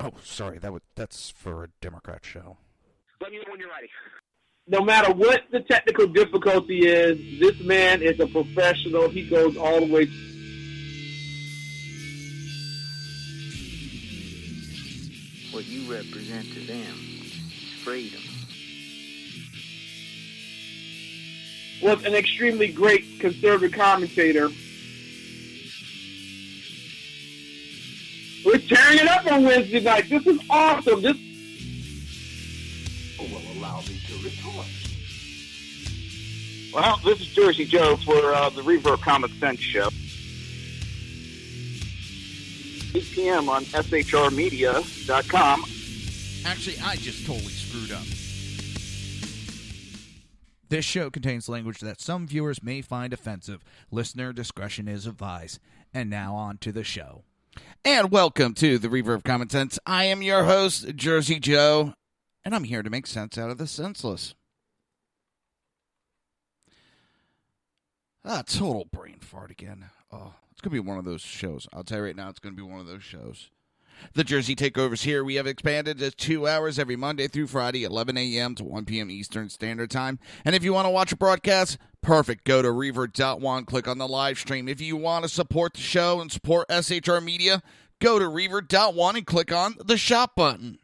Oh, sorry, that's for a Democrat show. Let me know when you're ready. No matter what the technical difficulty is, this man is a professional. He goes all the way. What you represent to them is freedom. Was an extremely great conservative commentator. We're tearing it up on Wednesday night. This is awesome. This will allow me to retort. Well, this is Jersey Joe for the Reaver of Common Sense show. 8 p.m. on shrmedia.com. Actually, I just totally screwed up. This show contains language that some viewers may find offensive. Listener discretion is advised. And now on to the show. And welcome to the Reaver of Common Sense. I am your host, Jersey Joe, and I'm here to make sense out of the senseless. Total brain fart again. Oh, it's going to be one of those shows. I'll tell you right now, it's going to be one of those shows. The Jersey Takeover's here. We have expanded to 2 hours every Monday through Friday, 11 a.m. to 1 p.m. Eastern Standard Time. And if you want to watch a broadcast, perfect. Go to Reaver.one, click on the live stream. If you want to support the show and support SHR Media, go to Reaver.one and click on the shop button.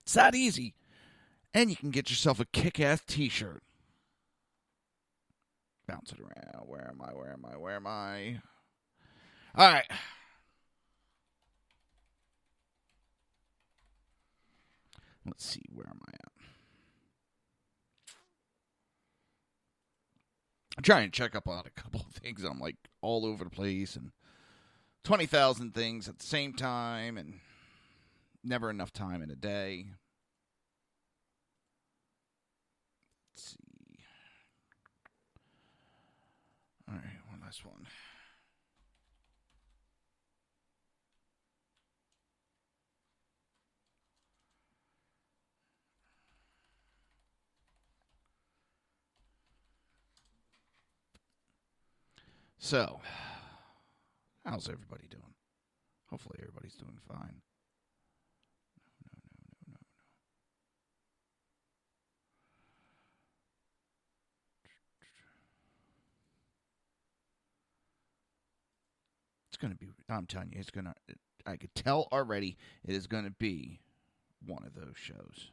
It's that easy. And you can get yourself a kick-ass t-shirt. Bounce it around. Where am I? All right. Let's see, where am I at? I'm trying to check up on a couple of things. I'm like all over the place and 20,000 things at the same time and never enough time in a day. Let's see. All right, one last one. So, how's everybody doing? Hopefully everybody's doing fine. No. It's going to be, I'm telling you, I could tell already it is going to be one of those shows.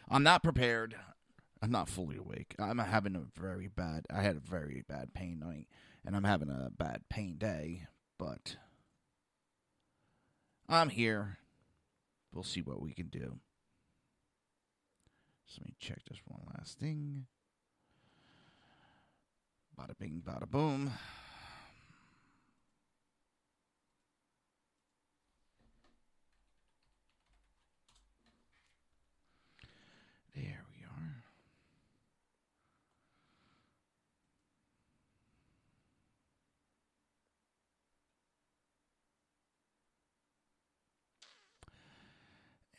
I'm not prepared. I'm not fully awake. I had a very bad pain night, and I'm having a bad pain day, but I'm here. We'll see what we can do. So let me check this one last thing. Bada bing, bada boom. There we are.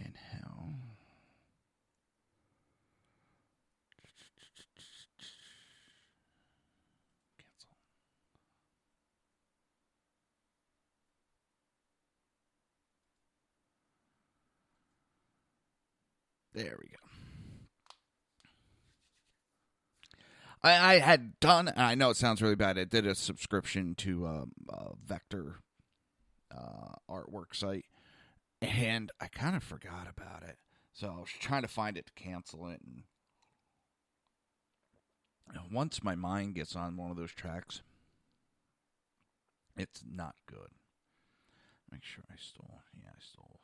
And hell. Cancel. There we go. I had done, and I know it sounds really bad, I did a subscription to a Vector artwork site, and I kind of forgot about it. So I was trying to find it to cancel it, and once my mind gets on one of those tracks, it's not good. Make sure I still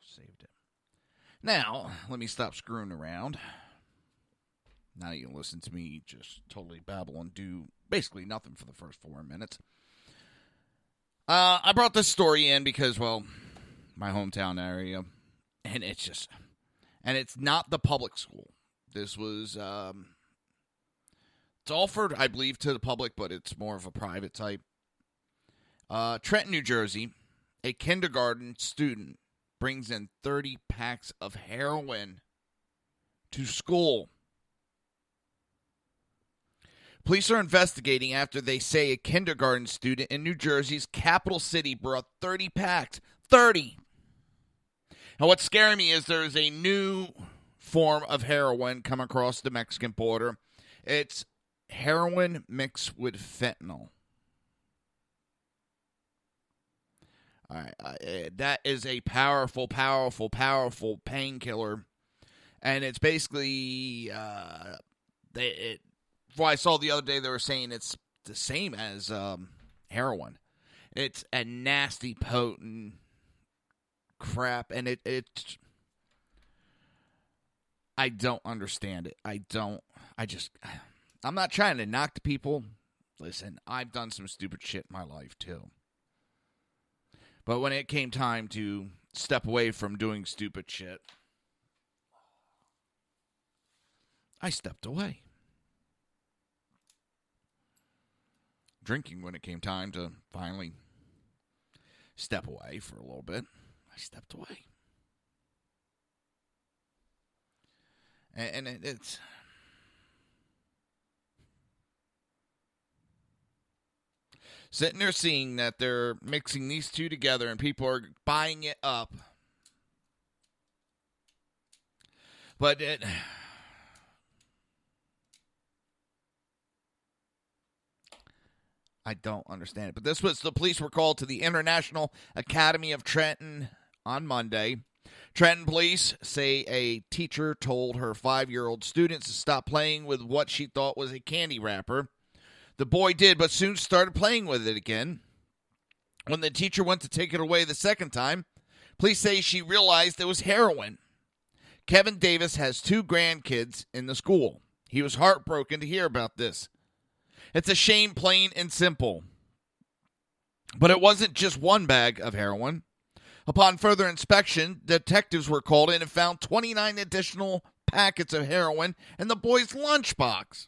saved it. Now, let me stop screwing around. Now you can listen to me just totally babble and do basically nothing for the first 4 minutes. I brought this story in because, well, my hometown area, and it's not the public school. This was It's offered, I believe, to the public, but it's more of a private type. Trenton, New Jersey, a kindergarten student brings in 30 packs of heroin to school. Police are investigating after they say a kindergarten student in New Jersey's capital city brought 30 packs. 30! Now, what's scaring me is there's a new form of heroin come across the Mexican border. It's heroin mixed with fentanyl. All right, that is a powerful, powerful, powerful painkiller. And it's basically, what I saw the other day, they were saying it's the same as heroin. It's a nasty, potent crap, and I don't understand it. I'm not trying to knock the people. Listen, I've done some stupid shit in my life, too. But when it came time to step away from doing stupid shit, I stepped away. Drinking when it came time to finally step away for a little bit, I stepped away. And it's... Sitting there seeing that they're mixing these two together and people are buying it up. But I don't understand it. But this was the police were called to the International Academy of Trenton on Monday. Trenton police say a teacher told her 5-year-old students to stop playing with what she thought was a candy wrapper. The boy did, but soon started playing with it again. When the teacher went to take it away the second time, police say she realized it was heroin. Kevin Davis has 2 grandkids in the school. He was heartbroken to hear about this. It's a shame, plain and simple. But it wasn't just one bag of heroin. Upon further inspection, detectives were called in and found 29 additional packets of heroin in the boy's lunchbox.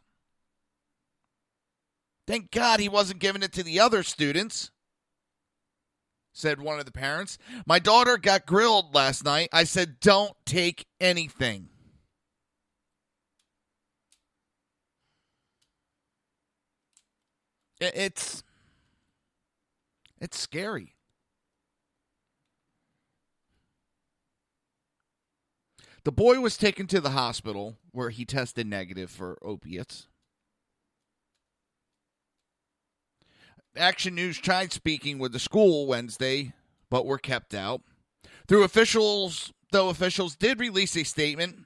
Thank God he wasn't giving it to the other students, said one of the parents. My daughter got grilled last night. I said, don't take anything. It's scary. The boy was taken to the hospital where he tested negative for opiates. Action News tried speaking with the school Wednesday, but were kept out. Though officials did release a statement,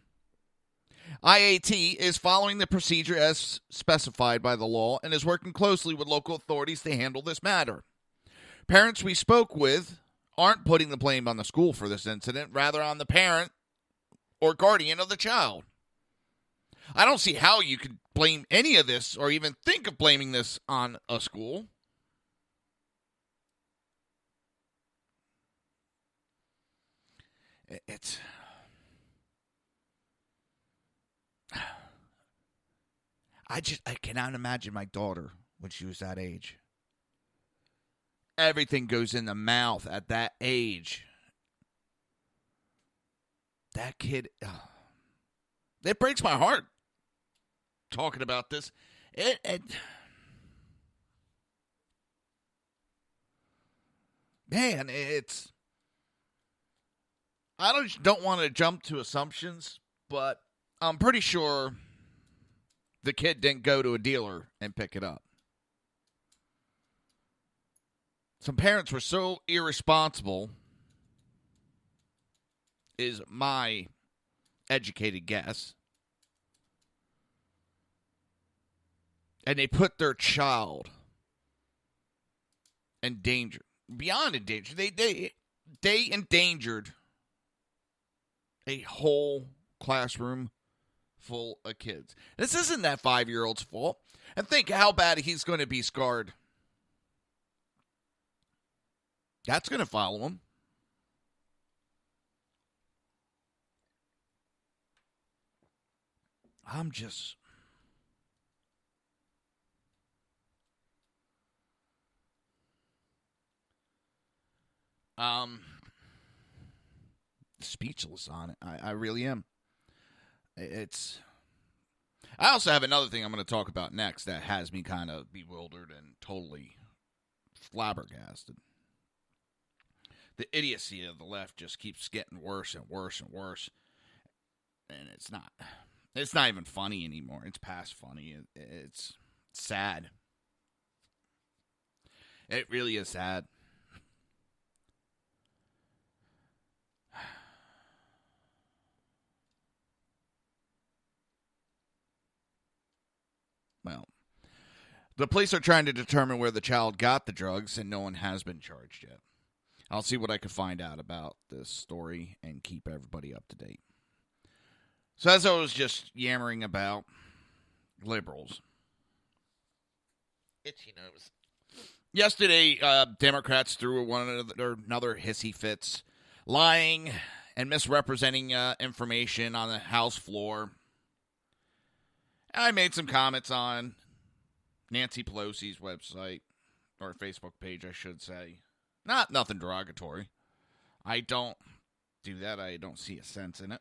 IAT is following the procedure as specified by the law and is working closely with local authorities to handle this matter. Parents we spoke with aren't putting the blame on the school for this incident, rather on the parent or guardian of the child. I don't see how you could blame any of this or even think of blaming this on a school. I cannot imagine my daughter when she was that age. Everything goes in the mouth at that age. That kid, it breaks my heart talking about this. Man, I don't want to jump to assumptions, but I'm pretty sure the kid didn't go to a dealer and pick it up. Some parents were so irresponsible, is my educated guess. And they put their child in danger. Beyond in danger. They endangered a whole classroom full of kids. This isn't that 5-year-old's fault. And think how bad he's going to be scarred. That's going to follow him. Speechless on it. I really am. I also have another thing I'm going to talk about next that has me kind of bewildered and totally flabbergasted. The idiocy of the left just keeps getting worse and worse and worse. And it's not even funny anymore. It's past funny. It's sad. It really is sad. Well, the police are trying to determine where the child got the drugs, and no one has been charged yet. I'll see what I can find out about this story and keep everybody up to date. So as I was just yammering about liberals, itchy nose. Yesterday, Democrats threw another hissy fits, lying and misrepresenting information on the House floor. I made some comments on Nancy Pelosi's website, or Facebook page, I should say. Nothing derogatory. I don't do that. I don't see a sense in it.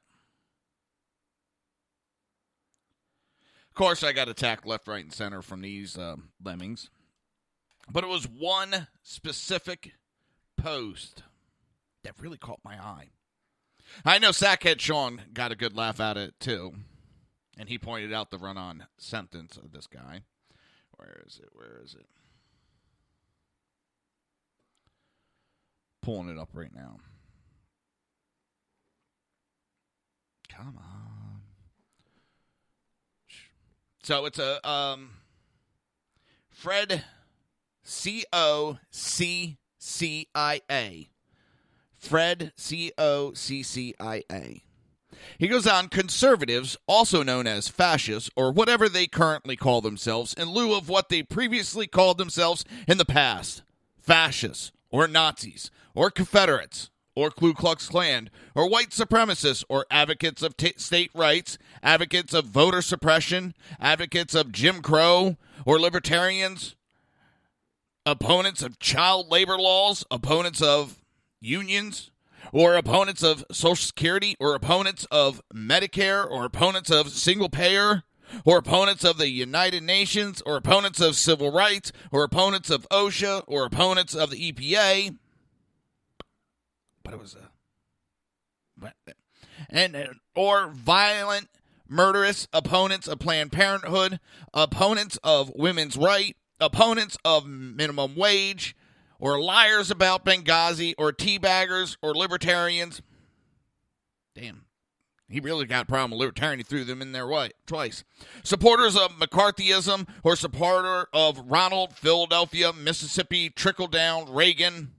Of course, I got attacked left, right, and center from these lemmings. But it was one specific post that really caught my eye. I know Sackhead Sean got a good laugh at it, too. And he pointed out the run-on sentence of this guy. Where is it? Pulling it up right now. Come on. So it's a Fred C-O-C-C-I-A. Fred C-O-C-C-I-A. He goes on, conservatives, also known as fascists, or whatever they currently call themselves, in lieu of what they previously called themselves in the past, fascists, or Nazis, or Confederates, or Ku Klux Klan, or white supremacists, or advocates of state rights, advocates of voter suppression, advocates of Jim Crow, or libertarians, opponents of child labor laws, opponents of unions, or opponents of Social Security, or opponents of Medicare, or opponents of single payer, or opponents of the United Nations, or opponents of civil rights, or opponents of OSHA, or opponents of the EPA. But it was or violent, murderous opponents of Planned Parenthood, opponents of women's rights, opponents of minimum wage, or liars about Benghazi, or teabaggers, or libertarians. Damn. He really got a problem with libertarian. He threw them in there twice. Supporters of McCarthyism, or supporter of Ronald, Philadelphia, Mississippi, trickle-down, Reagan.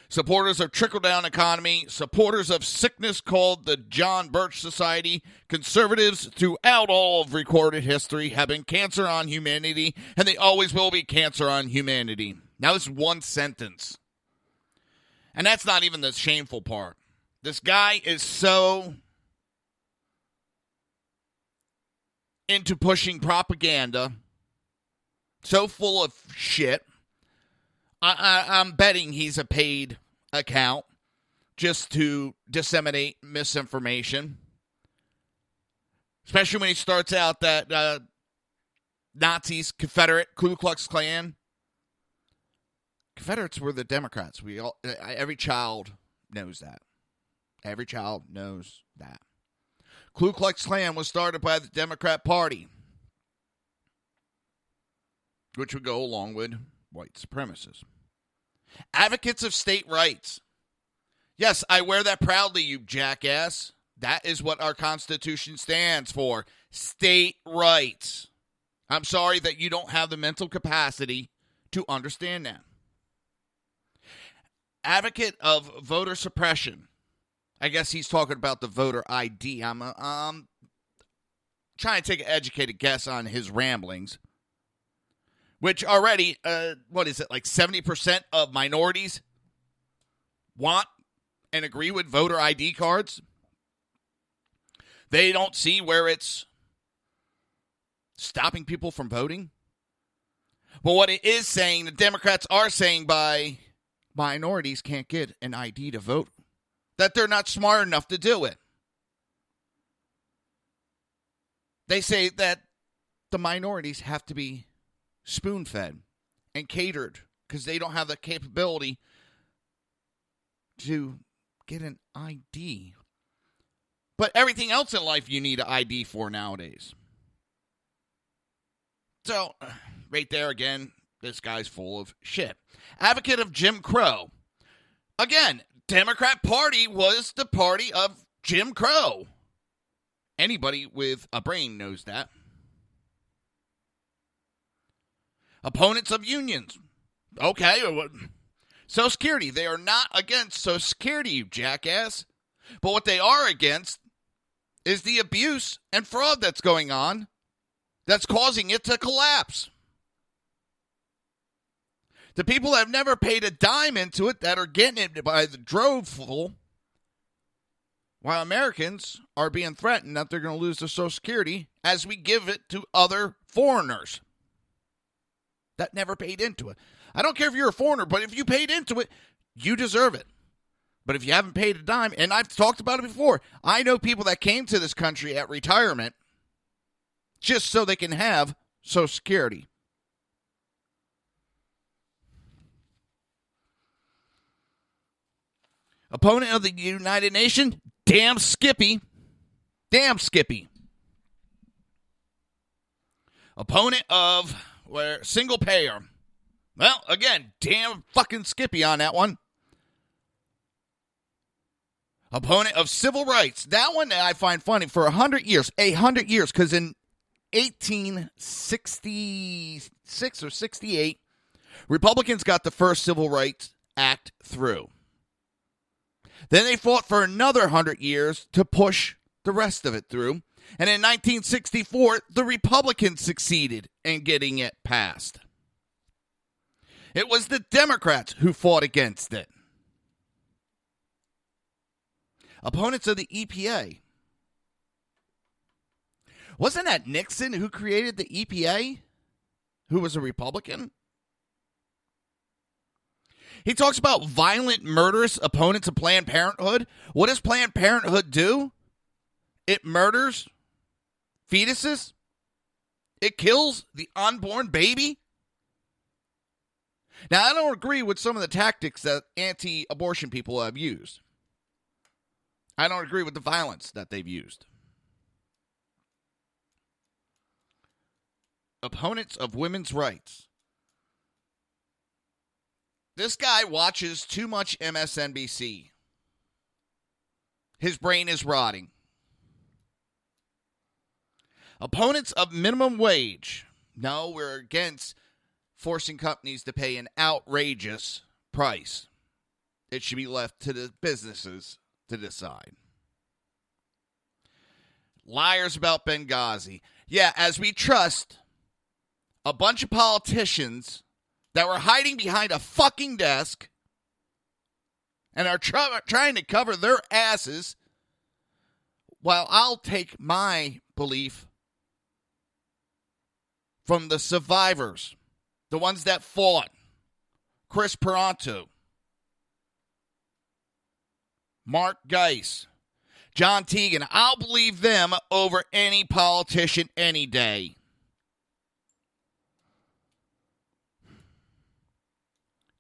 Supporters of trickle-down economy. Supporters of sickness called the John Birch Society. Conservatives throughout all of recorded history have been cancer on humanity, and they always will be cancer on humanity. Now, this is one sentence. And that's not even the shameful part. This guy is so into pushing propaganda, so full of shit. I'm betting he's a paid account just to disseminate misinformation. Especially when he starts out that Nazis, Confederate, Ku Klux Klan. Confederates were the Democrats. Every child knows that. Every child knows that. Ku Klux Klan was started by the Democrat Party, which would go along with white supremacists. Advocates of state rights. Yes, I wear that proudly, you jackass. That is what our Constitution stands for. State rights. I'm sorry that you don't have the mental capacity to understand that. Advocate of voter suppression. I guess he's talking about the voter ID. I'm trying to take an educated guess on his ramblings, which already, like 70% of minorities want and agree with voter ID cards. They don't see where it's stopping people from voting. But what it is saying, the Democrats are saying by minorities can't get an ID to vote, that they're not smart enough to do it. They say that the minorities have to be spoon-fed and catered because they don't have the capability to get an ID. But everything else in life you need an ID for nowadays. So, right there again, this guy's full of shit. Advocate of Jim Crow. Again, Democrat Party was the party of Jim Crow. Anybody with a brain knows that. Opponents of unions. Okay. Social Security. They are not against Social Security, you jackass. But what they are against is the abuse and fraud that's going on that's causing it to collapse. The people that have never paid a dime into it that are getting it by the drove full, while Americans are being threatened that they're going to lose their Social Security as we give it to other foreigners that never paid into it. I don't care if you're a foreigner, but if you paid into it, you deserve it. But if you haven't paid a dime, and I've talked about it before, I know people that came to this country at retirement just so they can have Social Security. Opponent of the United Nations, damn Skippy. Damn Skippy. Opponent of single payer. Well, again, damn fucking Skippy on that one. Opponent of civil rights. That one I find funny. For 100 years, because in 1866 or 68, Republicans got the first Civil Rights Act through. Then they fought for another 100 years to push the rest of it through. And in 1964, the Republicans succeeded in getting it passed. It was the Democrats who fought against it. Opponents of the EPA. Wasn't that Nixon who created the EPA? Who was a Republican? He talks about violent, murderous opponents of Planned Parenthood. What does Planned Parenthood do? It murders fetuses. It kills the unborn baby. Now, I don't agree with some of the tactics that anti-abortion people have used. I don't agree with the violence that they've used. Opponents of women's rights. This guy watches too much MSNBC. His brain is rotting. Opponents of minimum wage. No, we're against forcing companies to pay an outrageous price. It should be left to the businesses to decide. Liars about Benghazi. Yeah, as we trust a bunch of politicians that were hiding behind a fucking desk and are trying to cover their asses, while I'll take my belief from the survivors, the ones that fought, Chris Peranto, Mark Geis, John Teagan. I'll believe them over any politician any day.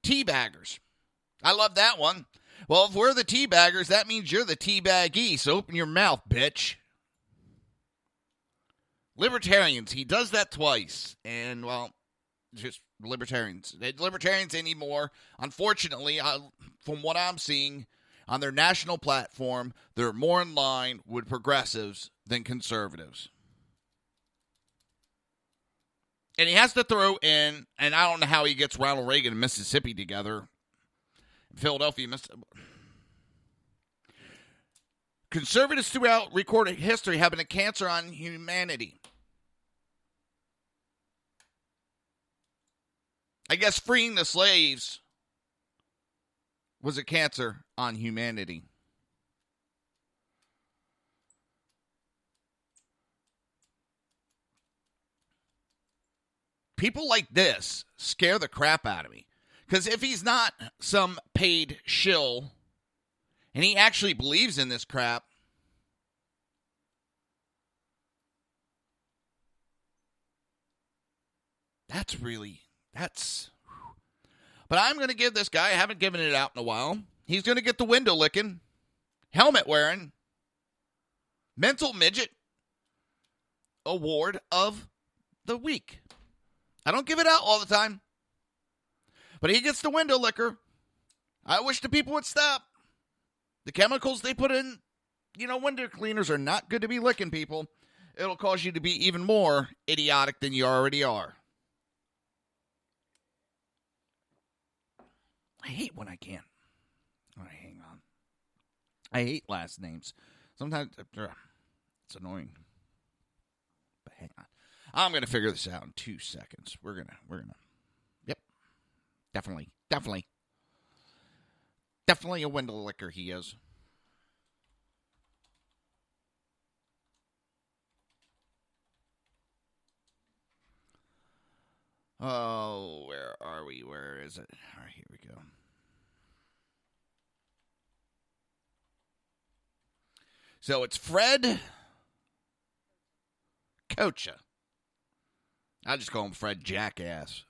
Teabaggers. I love that one. Well, if we're the teabaggers, that means you're the teabaggee, so open your mouth, bitch. Libertarians. He does that twice. And, well, just libertarians. Libertarians anymore. Unfortunately, from what I'm seeing on their national platform, they're more in line with progressives than conservatives. And he has to throw in, and I don't know how he gets Ronald Reagan and Mississippi together. Philadelphia, conservatives throughout recorded history have been a cancer on humanity. I guess freeing the slaves was a cancer on humanity. People like this scare the crap out of me. Because if he's not some paid shill and he actually believes in this crap, that's. But I'm going to give this guy, I haven't given it out in a while, he's going to get the window licking, helmet wearing, mental midget award of the week. I don't give it out all the time, but he gets the window licker. I wish the people would stop. The chemicals they put in, window cleaners are not good to be licking, people. It'll cause you to be even more idiotic than you already are. I hate when I can't. All right, hang on. I hate last names. Sometimes it's annoying. But hang on. I'm going to figure this out in 2 seconds. We're going to. Yep. Definitely a window licker he is. Oh, where are we? Where is it? All right, here we go. So it's Fred Kocha. I just call him Fred Jackass.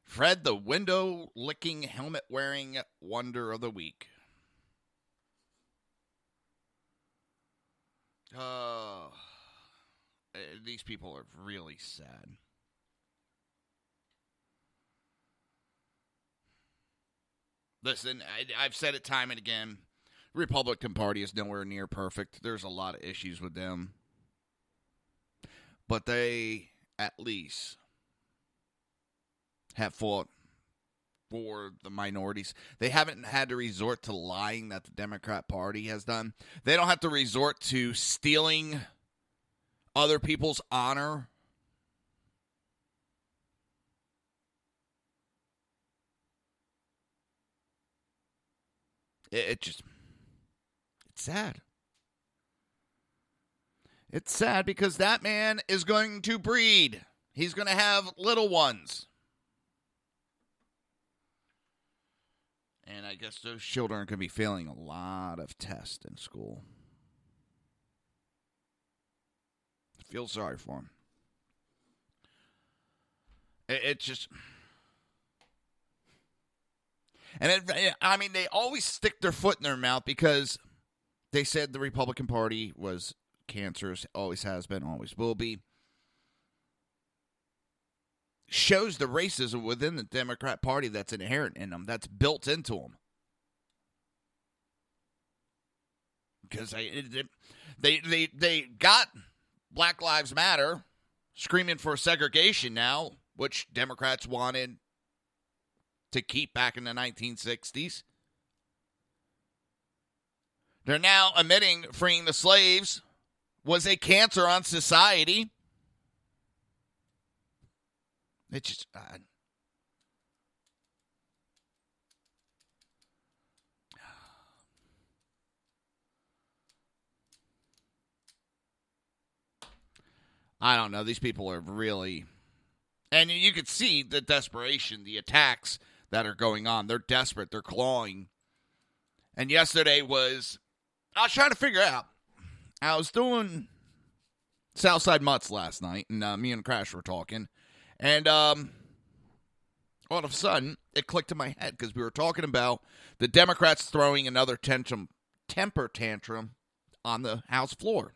Fred, the window-licking, helmet-wearing wonder of the week. These people are really sad. Listen, I've said it time and again. The Republican Party is nowhere near perfect. There's a lot of issues with them. But they, at least, have fought for the minorities. They haven't had to resort to lying that the Democrat Party has done. They don't have to resort to stealing other people's honor. It's sad. It's sad because that man is going to breed. He's going to have little ones. And I guess those children are going to be failing a lot of tests in school. I feel sorry for them. It's just... And they always stick their foot in their mouth because they said the Republican Party was cancerous, always has been, always will be. Shows the racism within the Democrat Party that's inherent in them, that's built into them. Because they got Black Lives Matter screaming for segregation now, which Democrats wanted to keep back in the 1960s. They're now admitting freeing the slaves was a cancer on society. It's just... I don't know. These people are really... And you could see the desperation, the attacks that are going on. They're desperate. They're clawing. And yesterday I was trying to figure out. I was doing Southside Mutts last night, and me and Crash were talking. And all of a sudden, it clicked in my head because we were talking about the Democrats throwing another temper tantrum on the House floor.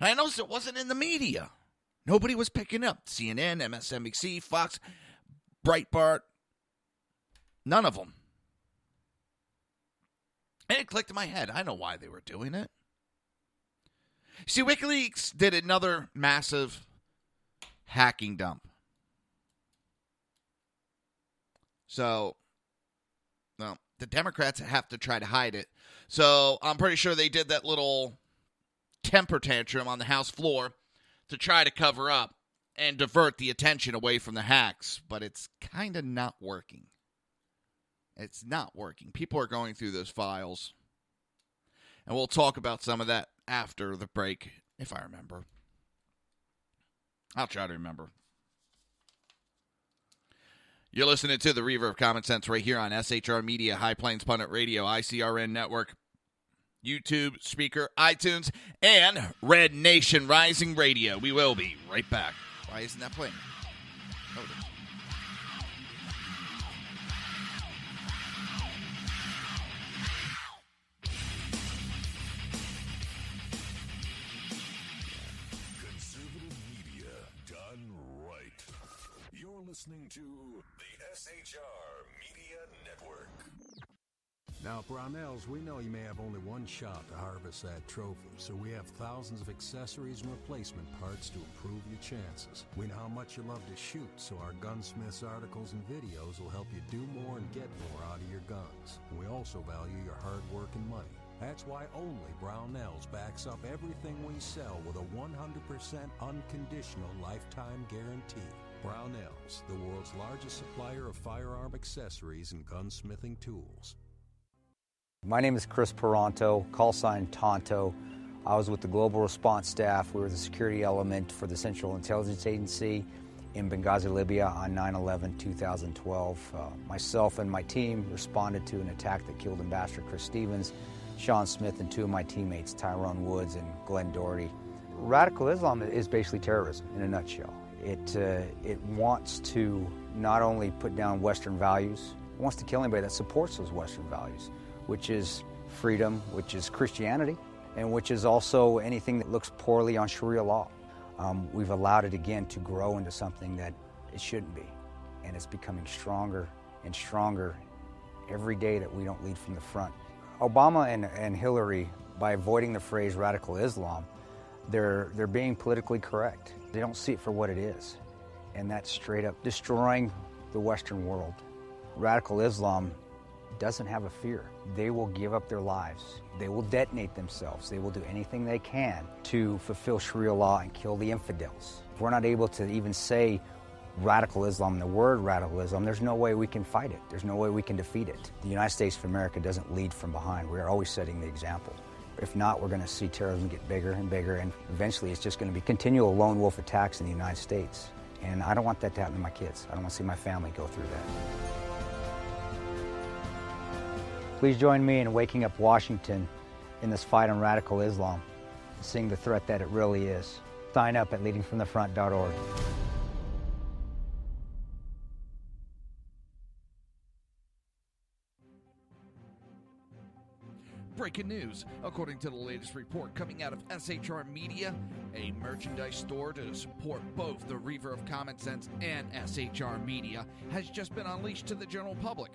And I noticed it wasn't in the media. Nobody was picking up. CNN, MSNBC, Fox, Breitbart. None of them. And it clicked in my head. I know why they were doing it. See, WikiLeaks did another massive hacking dump. So, well, the Democrats have to try to hide it. So, I'm pretty sure they did that little temper tantrum on the House floor to try to cover up and divert the attention away from the hacks. But it's kind of not working. It's not working. People are going through those files. And we'll talk about some of that after the break, if I remember. I'll try to remember. You're listening to the Reaver of Common Sense right here on SHR Media, High Plains Pundit Radio, ICRN Network, YouTube, Speaker, iTunes, and Red Nation Rising Radio. We will be right back. Why isn't that playing? Oh, it is. Listening to the SHR Media Network. Now, at Brownells, we know you may have only one shot to harvest that trophy, so we have thousands of accessories and replacement parts to improve your chances. We know how much you love to shoot, so our Gunsmiths articles and videos will help you do more and get more out of your guns. And we also value your hard work and money. That's why only Brownells backs up everything we sell with a 100% unconditional lifetime guarantee. Brownells, the world's largest supplier of firearm accessories and gunsmithing tools. My name is Chris Peranto, call sign Tonto. I was with the Global Response Staff. We were the security element for the Central Intelligence Agency in Benghazi, Libya on 9/11/2012. Myself and my team responded to an attack that killed Ambassador Chris Stevens, Sean Smith, and two of my teammates, Tyrone Woods and Glenn Doherty. Radical Islam is basically terrorism in a nutshell. It wants to not only put down Western values, it wants to kill anybody that supports those Western values, which is freedom, which is Christianity, and which is also anything that looks poorly on Sharia law. We've allowed it again to grow into something that it shouldn't be, and it's becoming stronger and stronger every day that we don't lead from the front. Obama and Hillary, by avoiding the phrase radical Islam, they're being politically correct. They don't see it for what it is, and that's straight up destroying the Western world. Radical Islam doesn't have a fear. They will give up their lives. They will detonate themselves. They will do anything they can to fulfill Sharia law and kill the infidels. If we're not able to even say radical Islam, the word radical Islam, there's no way we can fight it. There's no way we can defeat it. The United States of America doesn't lead from behind. We're always setting the example. If not, we're going to see terrorism get bigger and bigger, and eventually it's just going to be continual lone wolf attacks in the United States. And I don't want that to happen to my kids. I don't want to see my family go through that. Please join me in waking up Washington in this fight on radical Islam, seeing the threat that it really is. Sign up at leadingfromthefront.org. Breaking news. According to the latest report coming out of SHR Media, a merchandise store to support both the Reaver of Common Sense and SHR Media has just been unleashed to the general public.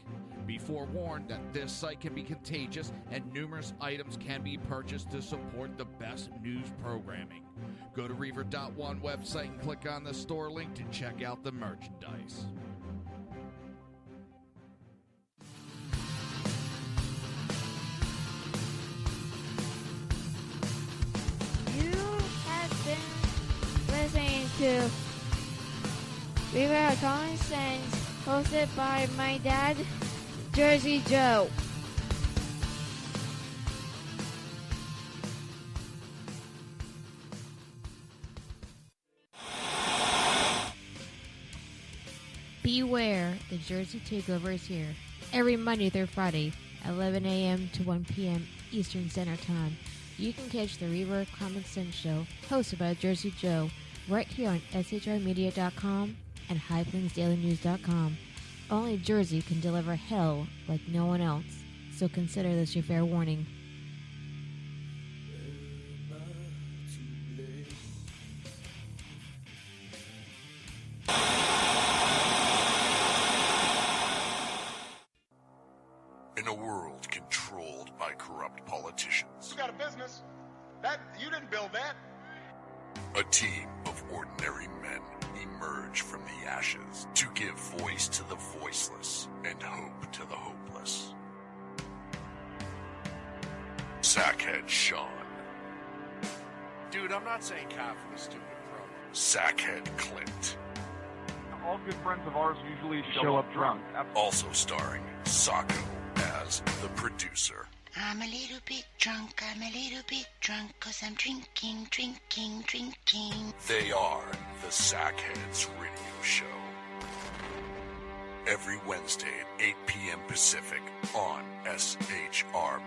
Be forewarned that this site can be contagious and numerous items can be purchased to support the best news programming. Go to Reaver.one website and click on the store link to check out the merchandise. Listening to Reaver of Common Sense, hosted by my dad, Jersey Joe. Beware, the Jersey Takeover is here. Every Monday through Friday, 11 a.m. to 1 p.m. Eastern Standard Time. You can catch the Reaver of Common Sense show, hosted by Jersey Joe, right here on SHRmedia.com and HighPlainsDailyNews.com. Only Jersey can deliver hell like no one else, so consider this your fair warning. In a world controlled by corrupt politicians, You got a business. That you didn't build that. a team of ordinary men emerge from the ashes to give voice to the voiceless and hope to the hopeless. Sackhead Sean. Dude, I'm not saying cow for the stupid pro. Sackhead Clint. All good friends of ours usually show up drunk. Also starring Sacco as the producer. I'm a little bit drunk, 'cause I'm drinking. They are the Sackheads Radio Show. every Wednesday at 8 p.m. Pacific on shrmedia.com.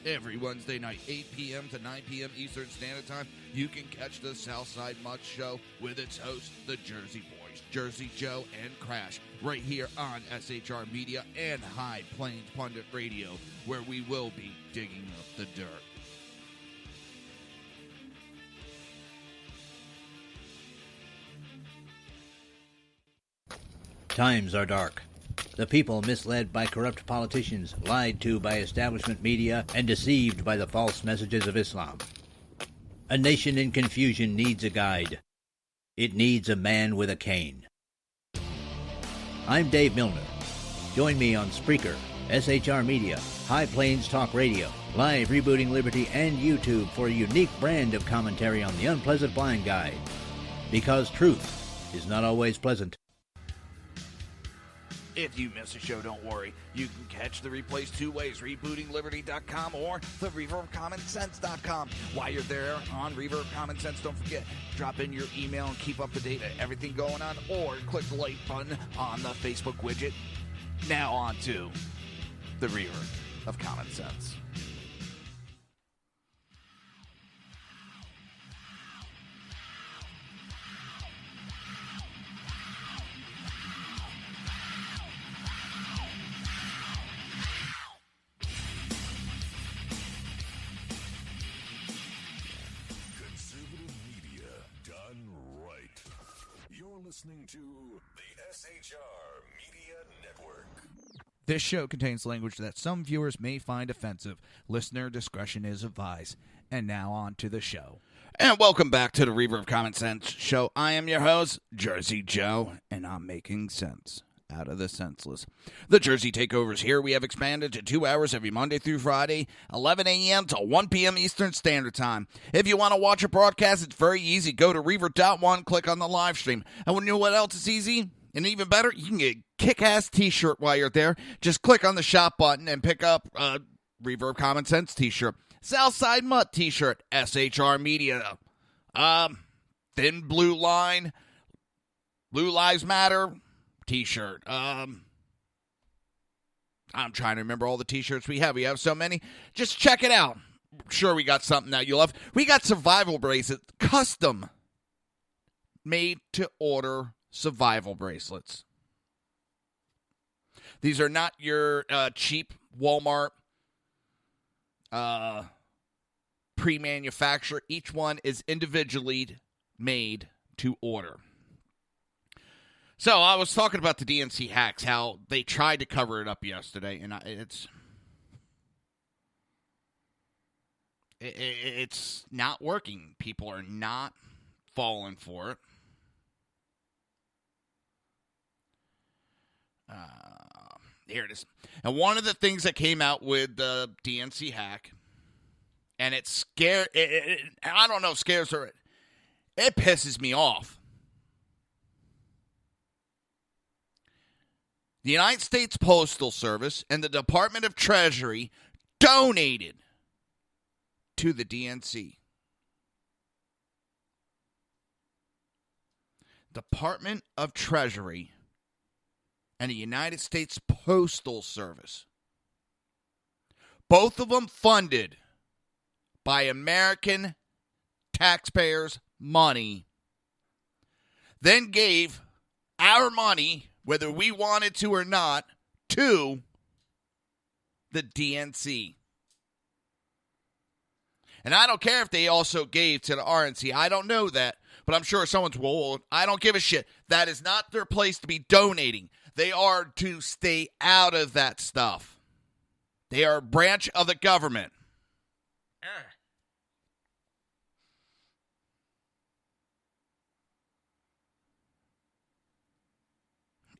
Every Wednesday night, 8 p.m. to 9 p.m. Eastern Standard Time, you can catch the Southside Mutt Show with its hosts, the Jersey Boys, Jersey Joe and Crash, right here on SHR Media and High Plains Pundit Radio, where we will be digging up the dirt. Times are dark. The people misled by corrupt politicians, lied to by establishment media, and deceived by the false messages of Islam. A nation in confusion needs a guide. It needs a man with a cane. I'm Dave Milner. Join me on Spreaker, SHR Media, High Plains Talk Radio, Live Rebooting Liberty, and YouTube for a unique brand of commentary on the unpleasant blind guide. Because truth is not always pleasant. If you miss a show, don't worry. You can catch the replays two ways, rebootingliberty.com or the Reaver of Common Sense.com. While you're there on Reaver of Common Sense, don't forget, drop in your email and keep up to date on everything going on, or click the like button on the Facebook widget. Now on to the Reaver of Common Sense. Listening to the SHR Media Network. This show contains language that some viewers may find offensive. Listener discretion is advised. And now on to the show. And welcome back to the Reaver of Common Sense show. I am your host, Jersey Joe, and I'm making sense out of the senseless. The Jersey Takeovers here. We have expanded to 2 hours every Monday through Friday, 11 a.m. to 1 p.m. Eastern Standard Time. If you want to watch a broadcast, it's very easy. Go to Reaver.one, click on the live stream. And when you know what else is easy? And even better, you can get a kick-ass t-shirt while you're there. Just click on the shop button and pick up a Reaver of Common Sense t-shirt. Southside Mutt t-shirt, SHR Media. Thin Blue Line, Blue Lives Matter t-shirt. I'm trying to remember all the t-shirts we have. We have so many. Just check it out. I'm sure we got something that you love. We got survival bracelets, custom made to order survival bracelets. These are not your cheap Walmart pre-manufactured. Each one is individually made to order. So I was talking about the DNC hacks, how they tried to cover it up yesterday, and it's not working. People are not falling for it. Here it is. And one of the things that came out with the DNC hack, and it scared, I don't know if scares her, it pisses me off. The United States Postal Service and the Department of Treasury donated to the DNC. Department of Treasury and the United States Postal Service. Both of them funded by American taxpayers' money. Then gave our money, whether we wanted to or not, to the DNC. And I don't care if they also gave to the RNC. I don't know that. But I'm sure someone's, well, I don't give a shit. That is not their place to be donating. They are to stay out of that stuff. They are a branch of the government.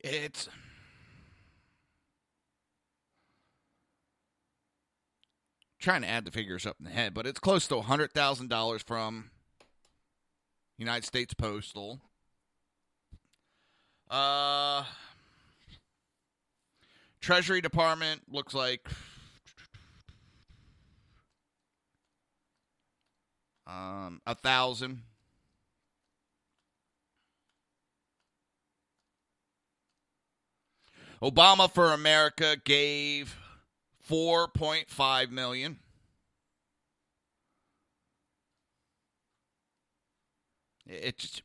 It's trying to add the figures up in the head, but it's close to $100,000 from United States Postal. Treasury Department looks like 1,000. Obama for America gave $4.5 million. It's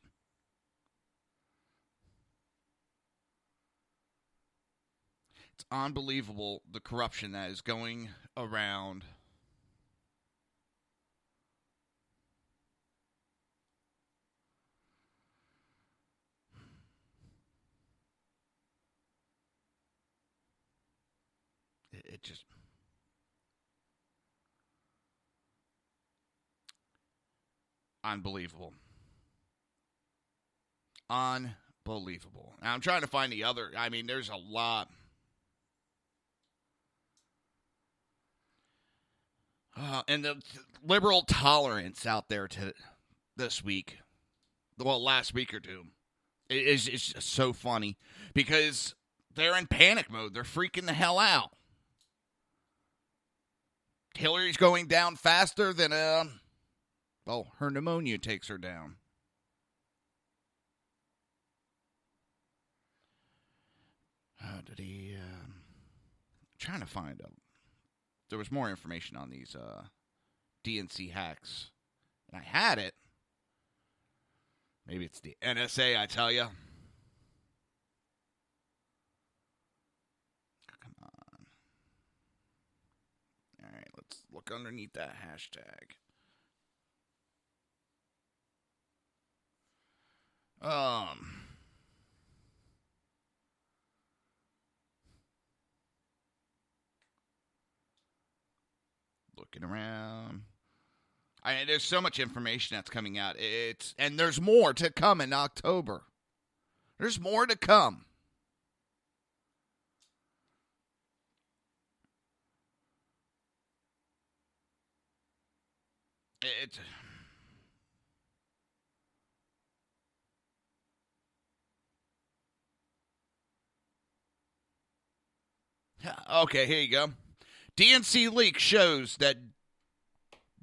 unbelievable the corruption that is going around. It just unbelievable. Unbelievable. Now, I'm trying to find the other. I mean, there's a lot. And the liberal tolerance out there this week, well, last week or two, it's just so funny because they're in panic mode. They're freaking the hell out. Hillary's going down faster than, her pneumonia takes her down. Trying to find out. There was more information on these DNC hacks. And I had it. Maybe it's the NSA, I tell you. Come on. All right, let's look underneath that hashtag. Looking around. There's so much information that's coming out. And there's more to come in October. There's more to come. Okay, here you go. DNC leak shows that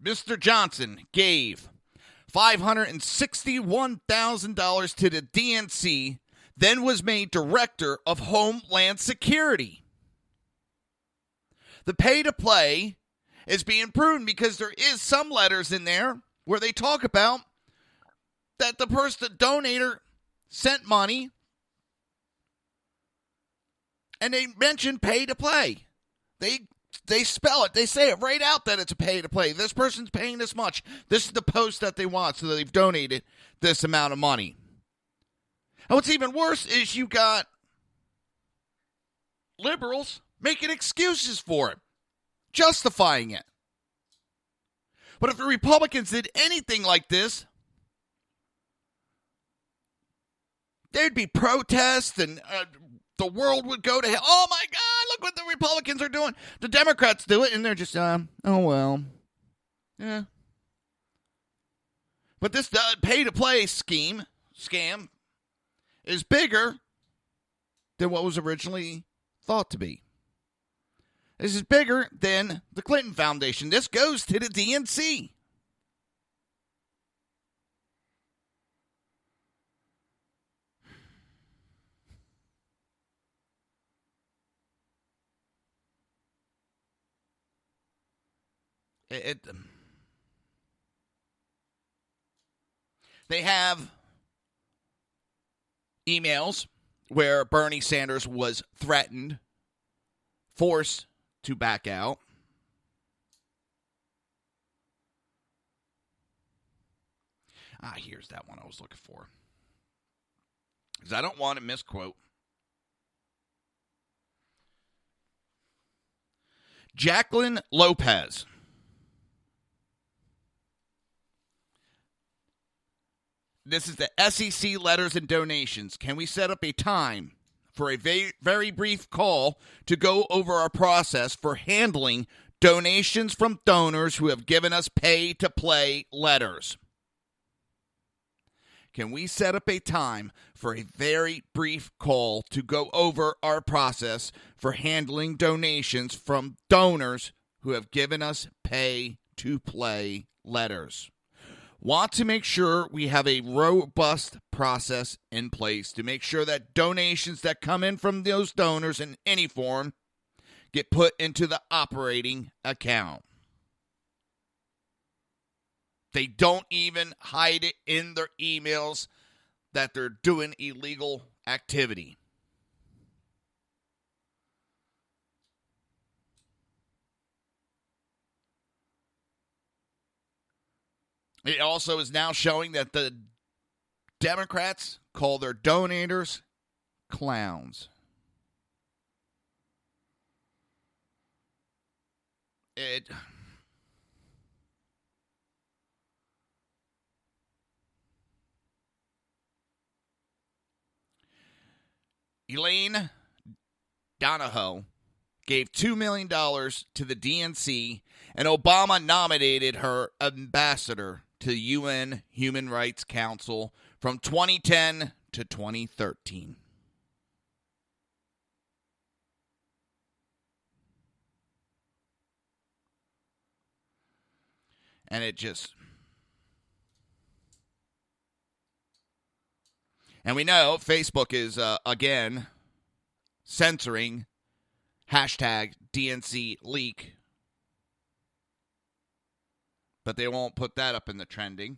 Mr. Johnson gave $561,000 to the DNC, then was made Director of Homeland Security. The pay-to-play is being proven because there is some letters in there where they talk about that the donator sent money, and they mention pay-to-play. They spell it. They say it right out that it's a pay-to-play. This person's paying this much. This is the post that they want, so they've donated this amount of money. And what's even worse is you got liberals making excuses for it, justifying it. But if the Republicans did anything like this, there'd be protests and the world would go to hell. Oh, my God, look what the Republicans are doing. The Democrats do it, and they're just, oh, well. Yeah. But this pay-to-play scam is bigger than what was originally thought to be. This is bigger than the Clinton Foundation. This goes to the DNC. They have emails where Bernie Sanders was threatened, forced to back out. Here's that one I was looking for. Because I don't want to misquote. Jacqueline Lopez. This is the SEC letters and donations. Can we set up a time for a very brief call to go over our process for handling donations from donors who have given us pay-to-play letters? Can we set up a time for a very brief call to go over our process for handling donations from donors who have given us pay-to-play letters? want to make sure we have a robust process in place to make sure that donations that come in from those donors in any form get put into the operating account. They don't even hide it in their emails that they're doing illegal activity. It also is now showing that the Democrats call their donators clowns. Elaine Donahoe gave $2 million to the DNC, and Obama nominated her ambassador to the UN Human Rights Council from 2010 to 2013. And it just... And we know Facebook is, again, censoring hashtag DNC leak. But they won't put that up in the trending.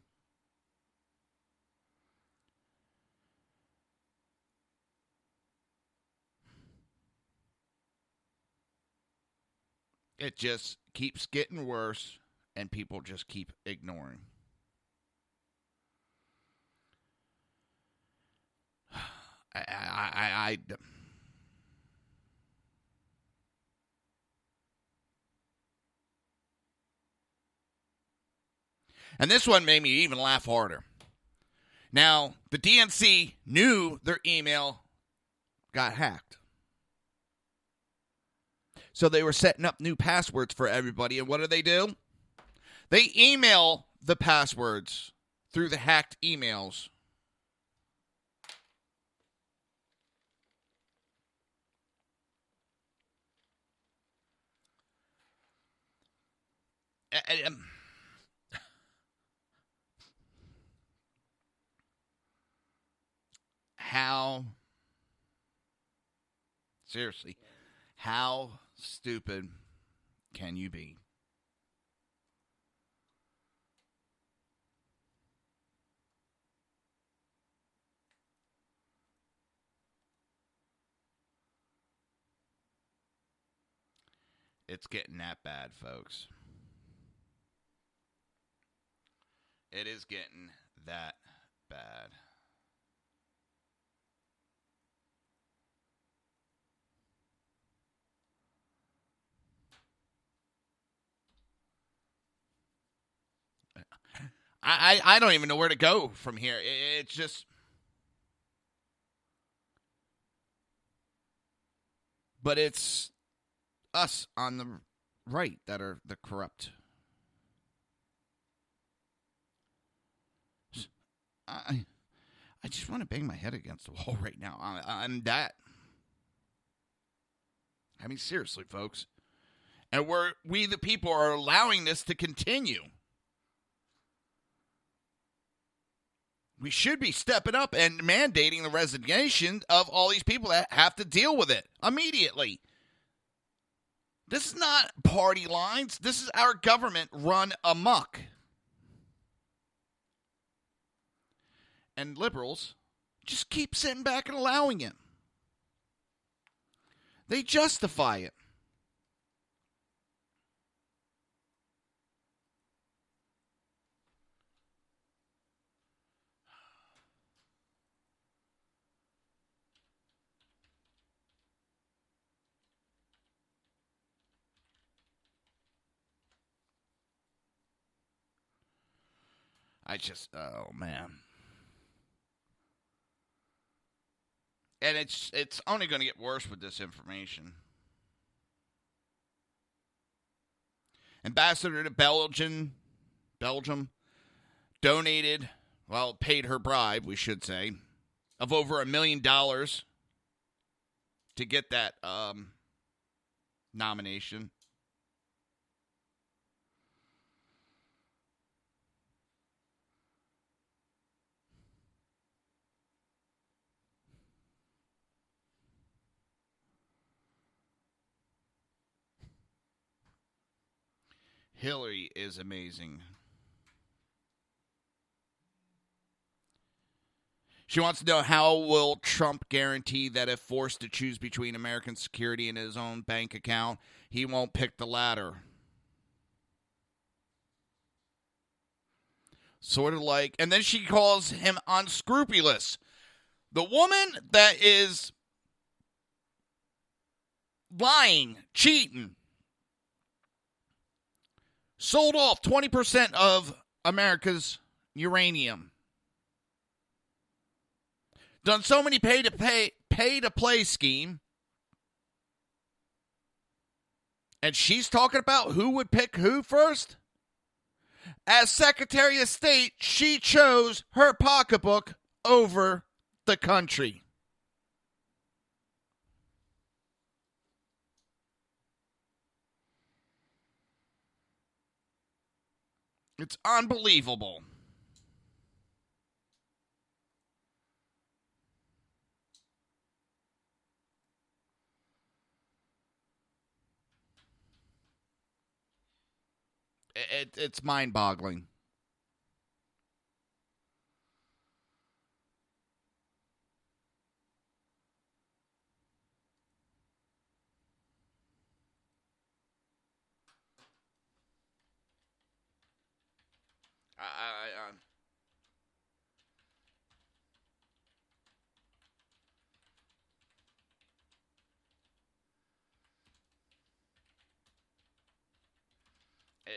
It just keeps getting worse, and people just keep ignoring. And this one made me even laugh harder. Now, the DNC knew their email got hacked. So they were setting up new passwords for everybody. And what do? They email the passwords through the hacked emails. How, seriously, how stupid can you be? It's getting that bad, folks. It is getting that bad. I don't even know where to go from here. It's just... But it's us on the right that are the corrupt. I just want to bang my head against the wall right now. I'm that. I mean, seriously, folks. And we the people are allowing this to continue. We should be stepping up and mandating the resignation of all these people that have to deal with it immediately. This is not party lines. This is our government run amok. And liberals just keep sitting back and allowing it. They justify it. Oh man. And it's only going to get worse with this information. Ambassador to Belgium donated, paid her bribe, we should say, of over $1 million to get that nomination. Hillary is amazing. She wants to know, how will Trump guarantee that if forced to choose between American security and his own bank account, he won't pick the latter? Sort of like, and then she calls him unscrupulous. The woman that is lying, cheating, sold off 20% of America's uranium. Done so many pay-to-play scheme. And she's talking about who would pick who first? As Secretary of State, she chose her pocketbook over the country. It's unbelievable. It's mind-boggling.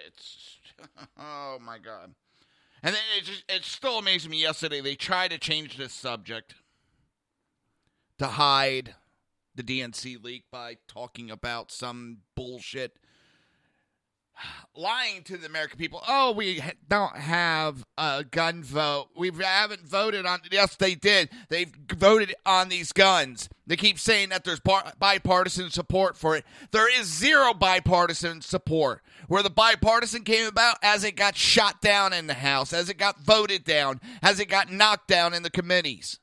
It's, oh my God. And then it still amazed me yesterday. They tried to change this subject to hide the DNC leak by talking about some bullshit, lying to the American people. Oh, we don't have a gun vote. We haven't voted on. Yes, they did. They've voted on these guns. They keep saying that there's bipartisan support for it. There is zero bipartisan support. Where the bipartisan came about, as it got shot down in the House, as it got voted down, as it got knocked down in the committees.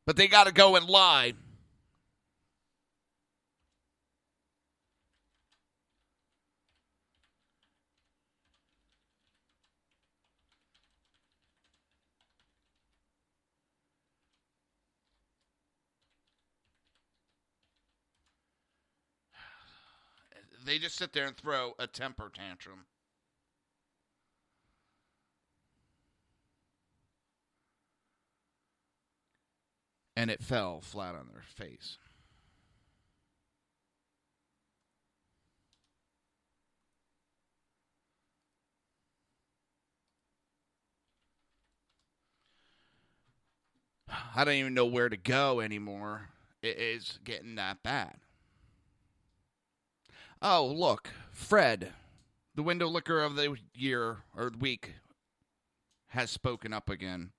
But they got to go and lie. They just sit there and throw a temper tantrum. And it fell flat on their face. I don't even know where to go anymore. It is getting that bad. Oh, look, Fred, the window licker of the year or the week, has spoken up again.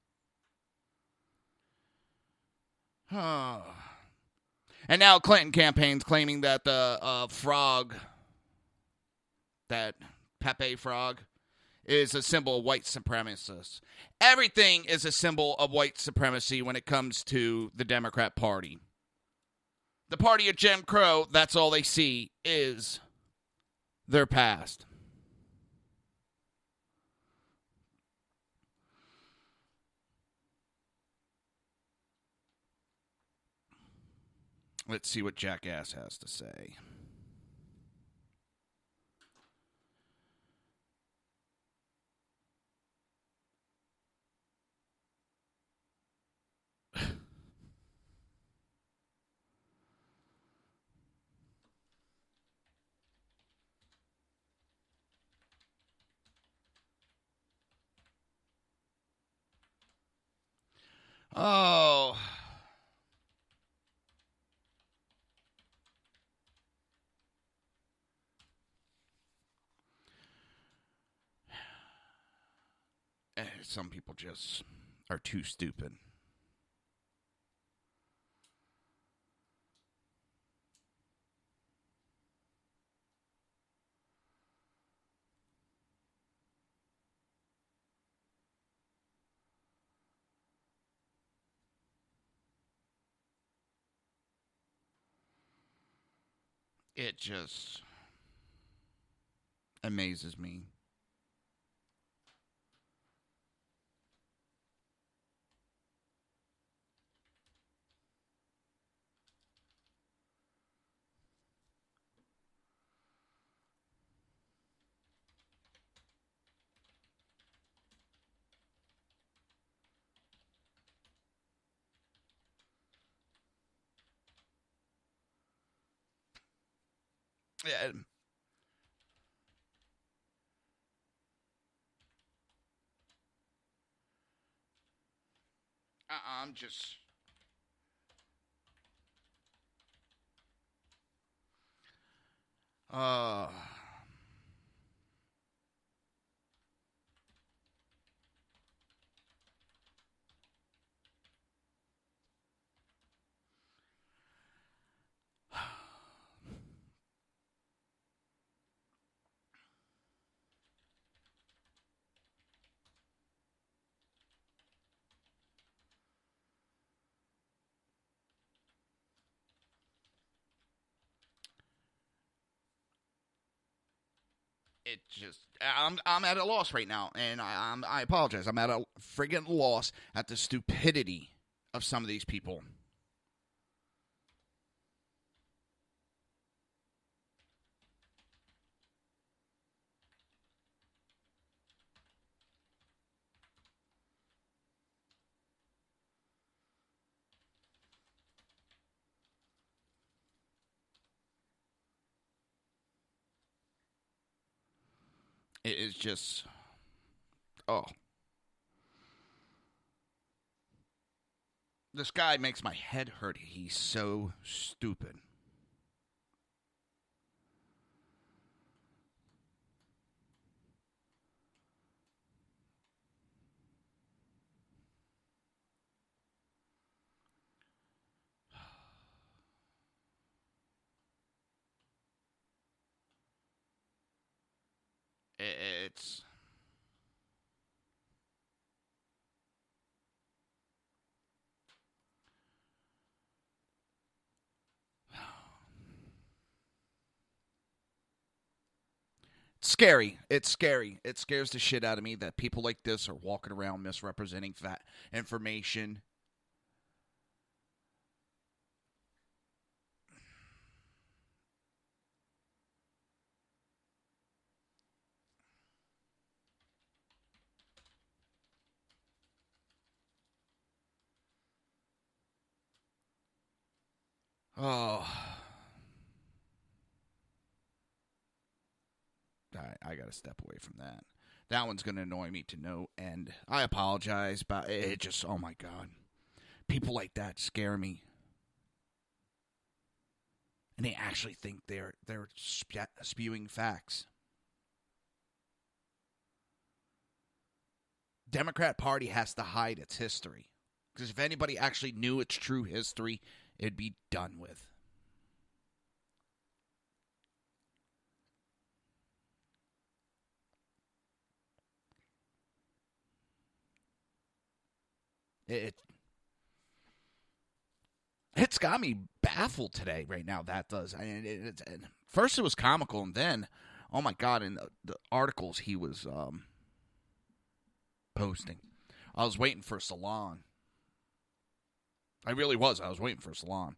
And now Clinton campaign's claiming that the frog, that Pepe frog, is a symbol of white supremacists. Everything is a symbol of white supremacy when it comes to the Democrat Party. The party of Jim Crow, that's all they see is their past. Let's see what Jackass has to say. Oh. Some people just are too stupid. It just amazes me. Yeah. I'm just. Uh. It just, I'm at a loss right now, and I apologize. I'm at a friggin' loss at the stupidity of some of these people. It is just, oh. This guy makes my head hurt. He's so stupid. It's... scary. It's scary. It scares the shit out of me that people like this are walking around misrepresenting information. Oh. I got to step away from that. That one's going to annoy me to no end. I apologize, but it just, oh my God. People like that scare me. And they actually think they're spewing facts. Democrat Party has to hide its history. Because if anybody actually knew its true history, it'd be done with. It's got me baffled today right now, that does. First it was comical, and then, oh my God, in the articles he was posting. I was waiting for Salon. I really was. I was waiting for Salon.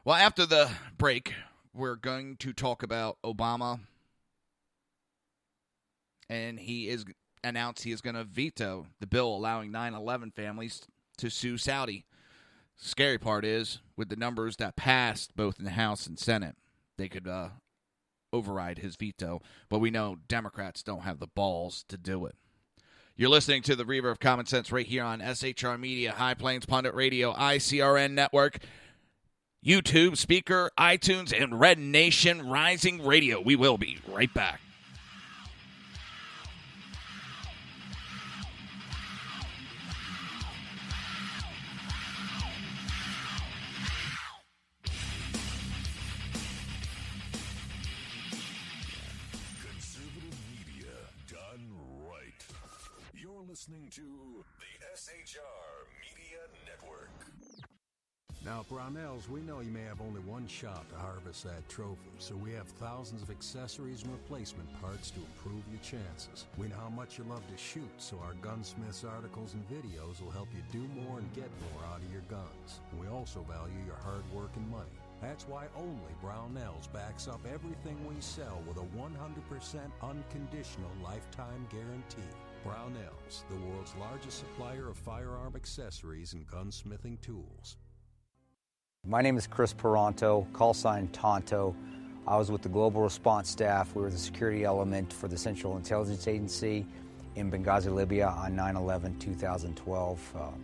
Well, after the break, we're going to talk about Obama. And he is announced he is going to veto the bill allowing 9/11 families to sue Saudi. Scary part is, with the numbers that passed both in the House and Senate, they could override his veto. But we know Democrats don't have the balls to do it. You're listening to the Reaver of Common Sense right here on SHR Media, High Plains Pundit Radio, ICRN Network, YouTube, Speaker, iTunes, and Red Nation Rising Radio. We will be right back. Listening to the SHR Media Network. Now, Brownells, we know you may have only one shot to harvest that trophy, so we have thousands of accessories and replacement parts to improve your chances. We know how much you love to shoot, so our gunsmiths articles and videos will help you do more and get more out of your guns. We also value your hard work and money. That's why only Brownells backs up everything we sell with a 100% unconditional lifetime guarantee. Brownells, the world's largest supplier of firearm accessories and gunsmithing tools. My name is Chris Peranto, call sign Tonto. I was with the Global Response Staff. We were the security element for the Central Intelligence Agency in Benghazi, Libya on 9/11/2012.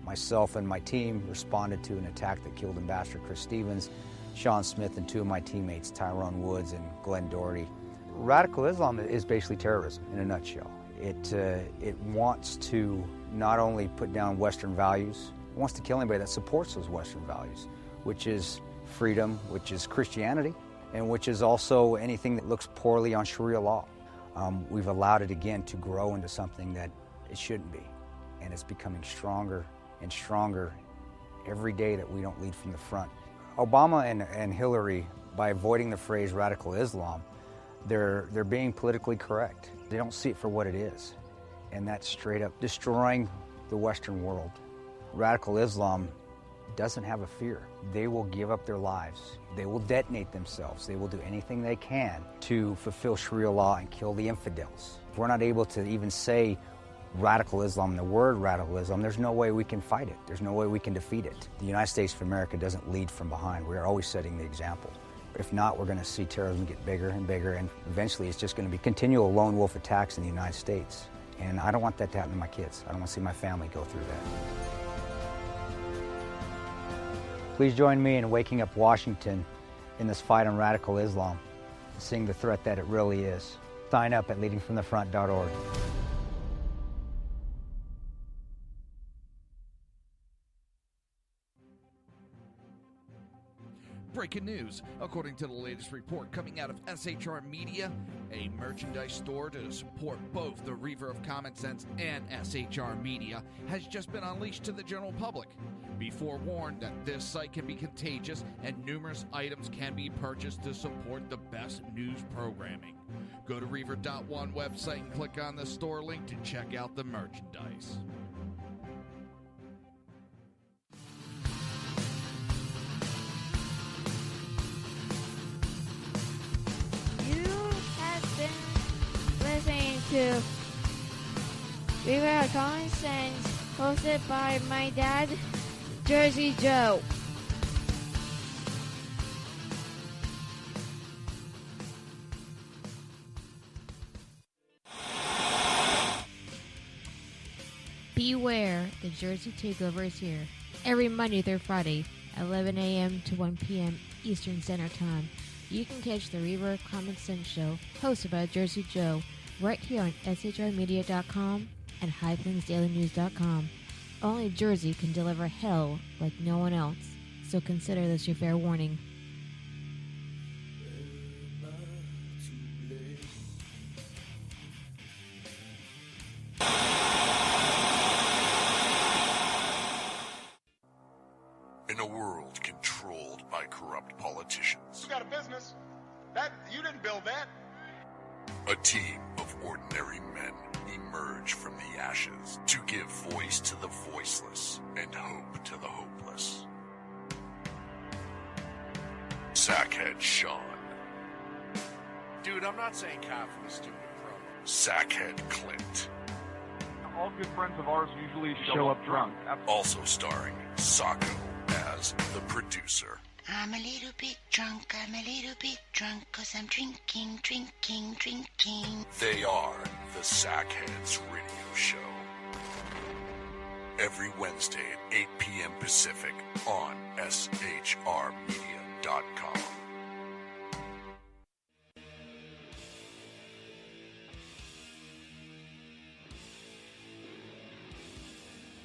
Myself and my team responded to an attack that killed Ambassador Chris Stevens, Sean Smith, and two of my teammates, Tyrone Woods and Glenn Doherty. Radical Islam is basically terrorism in a nutshell. It wants to not only put down Western values, it wants to kill anybody that supports those Western values, which is freedom, which is Christianity, and which is also anything that looks poorly on Sharia law. We've allowed it again to grow into something that it shouldn't be, and it's becoming stronger and stronger every day that we don't lead from the front. Obama and Hillary, by avoiding the phrase radical Islam, they're being politically correct. They don't see it for what it is, and that's straight up destroying the Western world. Radical Islam doesn't have a fear. They will give up their lives. They will detonate themselves. They will do anything they can to fulfill Sharia law and kill the infidels. If we're not able to even say radical Islam, the word radical Islam, there's no way we can fight it. There's no way we can defeat it. The United States of America doesn't lead from behind. We are always setting the example. If not, we're going to see terrorism get bigger and bigger, and eventually it's just going to be continual lone wolf attacks in the United States. And I don't want that to happen to my kids. I don't want to see my family go through that. Please join me in waking up Washington in this fight on radical Islam, seeing the threat that it really is. Sign up at leadingfromthefront.org. Breaking news. According to the latest report coming out of SHR Media, a merchandise store to support both the Reaver of Common Sense and SHR Media has just been unleashed to the general public. Be forewarned that this site can be contagious and numerous items can be purchased to support the best news programming. Go to Reaver.one website and click on the store link to check out the merchandise. Listening to Reaver of Common Sense, hosted by my dad, Jersey Joe. Beware, the Jersey Takeover is here. Every Monday through Friday, 11 a.m. to 1 p.m. Eastern Standard Time. You can catch the Reaver of Common Sense show, hosted by Jersey Joe, right here on shrmedia.com and highplainsdailynews.com. Only Jersey can deliver hell like no one else, so consider this your fair warning. In a world controlled by corrupt politicians, You got a business. That you didn't build that. a team of ordinary men emerge from the ashes to give voice to the voiceless and hope to the hopeless. Sackhead Sean, Dude, I'm not saying cop for the stupid pro. Sackhead Clint, All good friends of ours usually show up drunk. also starring Sacco as the producer. I'm a little bit drunk, 'cause I'm drinking. They are the Sackheads Radio Show. Every Wednesday at 8 p.m. Pacific on shrmedia.com.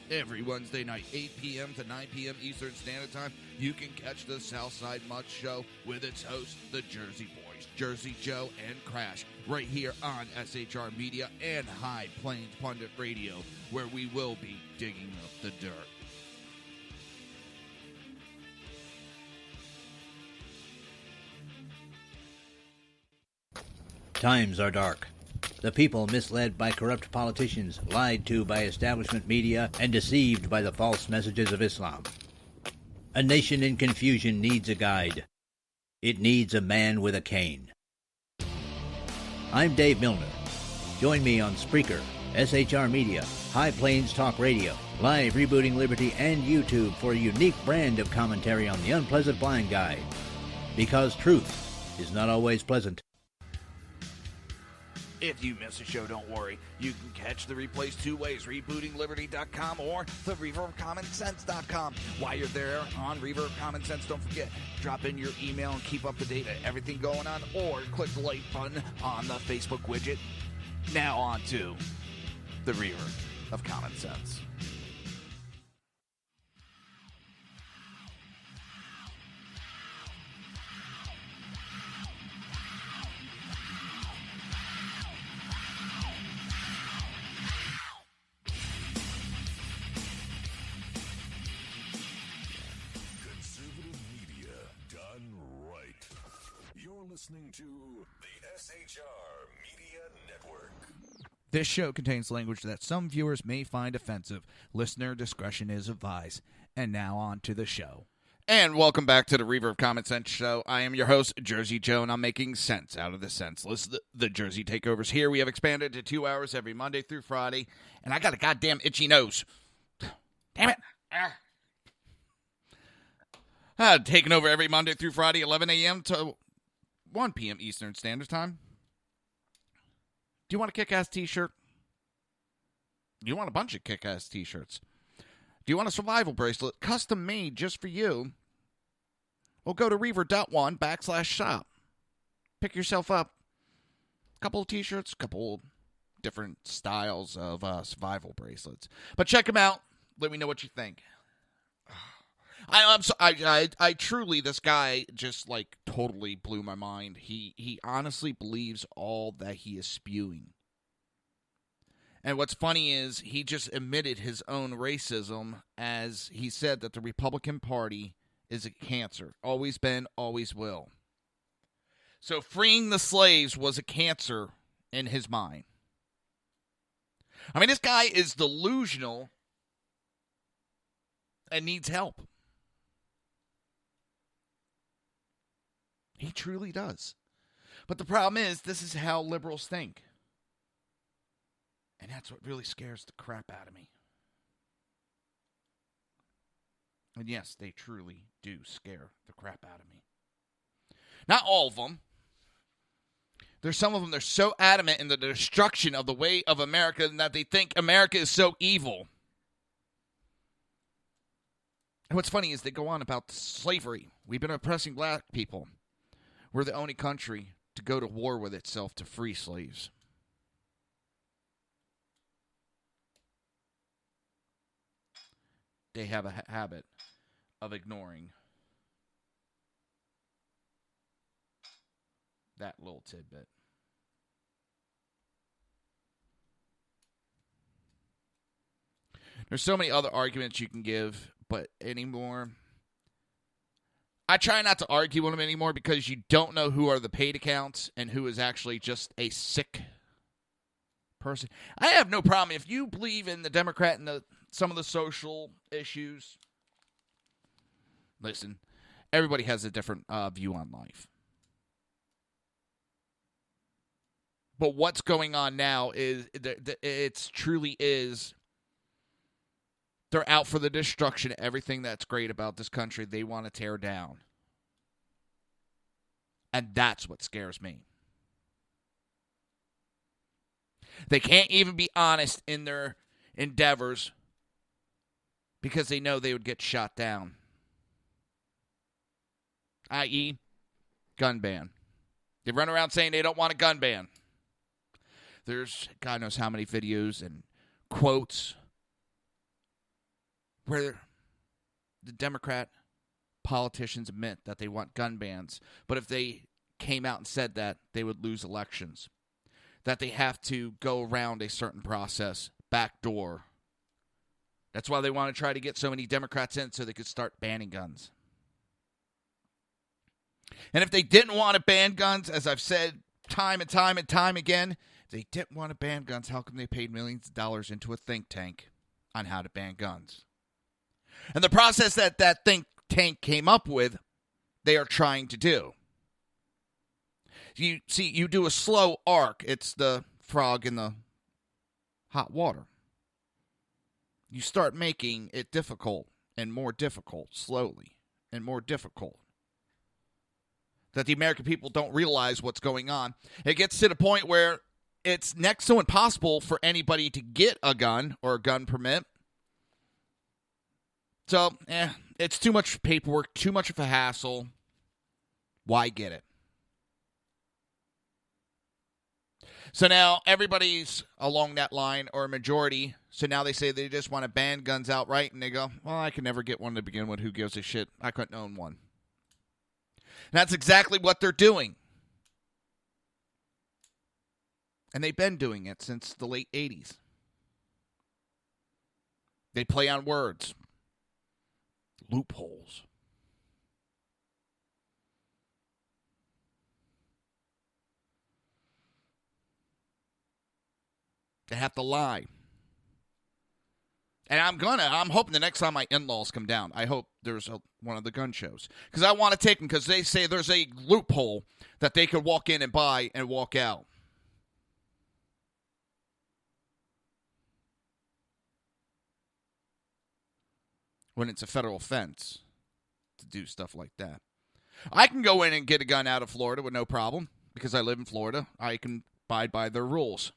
Every Wednesday night, 8 p.m. to 9 p.m. Eastern Standard Time, you can catch the Southside Mutt Show with its hosts, the Jersey Boys, Jersey Joe and Crash, right here on SHR Media and High Plains Pundit Radio, where we will be digging up the dirt. Times are dark. The people misled by corrupt politicians, lied to by establishment media, and deceived by the false messages of Islam. A nation in confusion needs a guide. It needs a man with a cane. I'm Dave Milner. Join me on Spreaker, SHR Media, High Plains Talk Radio, Live Rebooting Liberty, and YouTube for a unique brand of commentary on the unpleasant blind guide. Because truth is not always pleasant. If you miss a show, don't worry. You can catch the replays two ways, rebootingliberty.com or the Reaver of Common Sense.com. While you're there on Reaver of Common Sense, don't forget, drop in your email and keep up to date on everything going on, or click the like button on the Facebook widget. Now on to the Reaver of Common Sense. Listening to the SHR Media Network. This show contains language that some viewers may find offensive. Listener discretion is advised. And now on to the show. And welcome back to the Reaver of Common Sense show. I am your host, Jersey Joe, and I'm making sense out of the senseless. The Jersey Takeovers here. We have expanded to 2 hours every Monday through Friday, and I got a goddamn itchy nose. Damn it. Taking over every Monday through Friday, 11 a.m. to 1 p.m. Eastern Standard Time. Do you want a kick-ass t-shirt? You want a bunch of kick-ass t-shirts? Do you want a survival bracelet custom made just for you? Well, go to reaver.one/shop. Pick yourself up a couple of t-shirts, a couple different styles of survival bracelets. But check them out. Let me know what you think. I truly, this guy just, like, totally blew my mind. He honestly believes all that he is spewing. And what's funny is he just admitted his own racism as he said that the Republican Party is a cancer. Always been, always will. So freeing the slaves was a cancer in his mind. I mean, this guy is delusional and needs help. He truly does. But the problem is, this is how liberals think. And that's what really scares the crap out of me. And yes, they truly do scare the crap out of me. Not all of them. There's some of them, they're so adamant in the destruction of the way of America that they think America is so evil. And what's funny is they go on about slavery. We've been oppressing black people. We're the only country to go to war with itself to free slaves. They have a habit of ignoring that little tidbit. There's so many other arguments you can give, but anymore, I try not to argue with them anymore because you don't know who are the paid accounts and who is actually just a sick person. I have no problem if you believe in the Democrat and some of the social issues. Listen, everybody has a different view on life. But what's going on now is it's truly is they're out for the destruction of everything that's great about this country. They want to tear down. And that's what scares me. They can't even be honest in their endeavors because they know they would get shot down. I.e., gun ban. They run around saying they don't want a gun ban. There's God knows how many videos and quotes where the Democrat politicians admit that they want gun bans, but if they came out and said that, they would lose elections. That they have to go around a certain process, backdoor. That's why they want to try to get so many Democrats in so they could start banning guns. And if they didn't want to ban guns, as I've said time and time and time again. They didn't want to ban guns. How come they paid millions of dollars into a think tank on how to ban guns? And the process that think tank came up with, they are trying to do. You see, you do a slow arc. It's the frog in the hot water. You start making it difficult and more difficult, slowly and more difficult. That the American people don't realize what's going on. It gets to the point where it's next to impossible for anybody to get a gun or a gun permit. So, it's too much paperwork, too much of a hassle. Why get it? So now everybody's along that line, or a majority. So now they say they just want to ban guns outright, and they go, well, I could never get one to begin with. Who gives a shit? I couldn't own one. And that's exactly what they're doing. And they've been doing it since the late 80s. They play on words. Loopholes. They have to lie. And I'm hoping the next time my in-laws come down, I hope there's one of the gun shows. Because I want to take them, because they say there's a loophole that they could walk in and buy and walk out. When it's a federal offense to do stuff like that. I can go in and get a gun out of Florida with no problem, because I live in Florida. I can abide by their rules.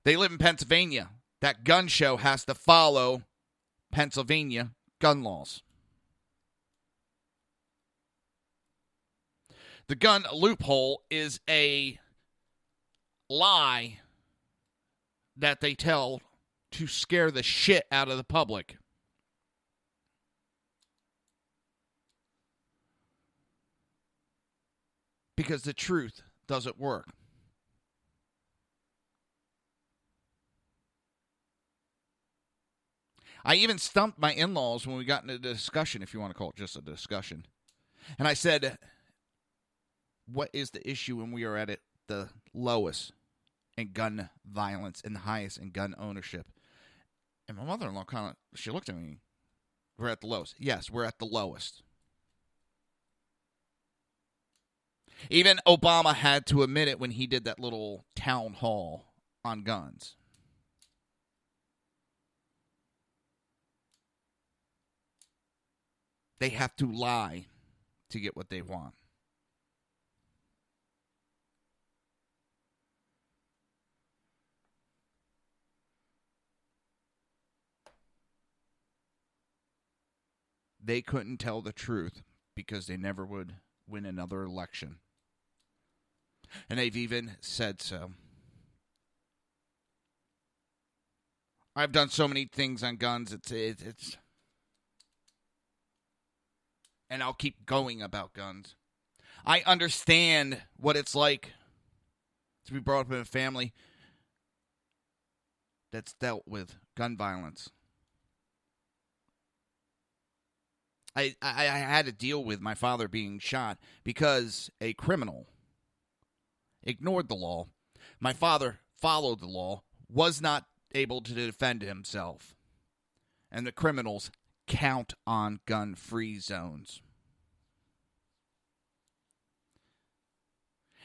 They live in Pennsylvania. That gun show has to follow Pennsylvania gun laws. The gun loophole is a lie that they tell to scare the shit out of the public. Because the truth doesn't work. I even stumped my in-laws when we got into the discussion, if you want to call it just a discussion. And I said, what is the issue when we are at the lowest in gun violence and the highest in gun ownership? And my mother-in-law she looked at me. We're at the lowest. Yes, we're at the lowest. Even Obama had to admit it when he did that little town hall on guns. They have to lie to get what they want. They couldn't tell the truth because they never would win another election. And they've even said so. I've done so many things on guns, it's and I'll keep going about guns. I understand what it's like to be brought up in a family that's dealt with gun violence. I had to deal with my father being shot because a criminal ignored the law. My father followed the law, was not able to defend himself. And the criminals count on gun-free zones.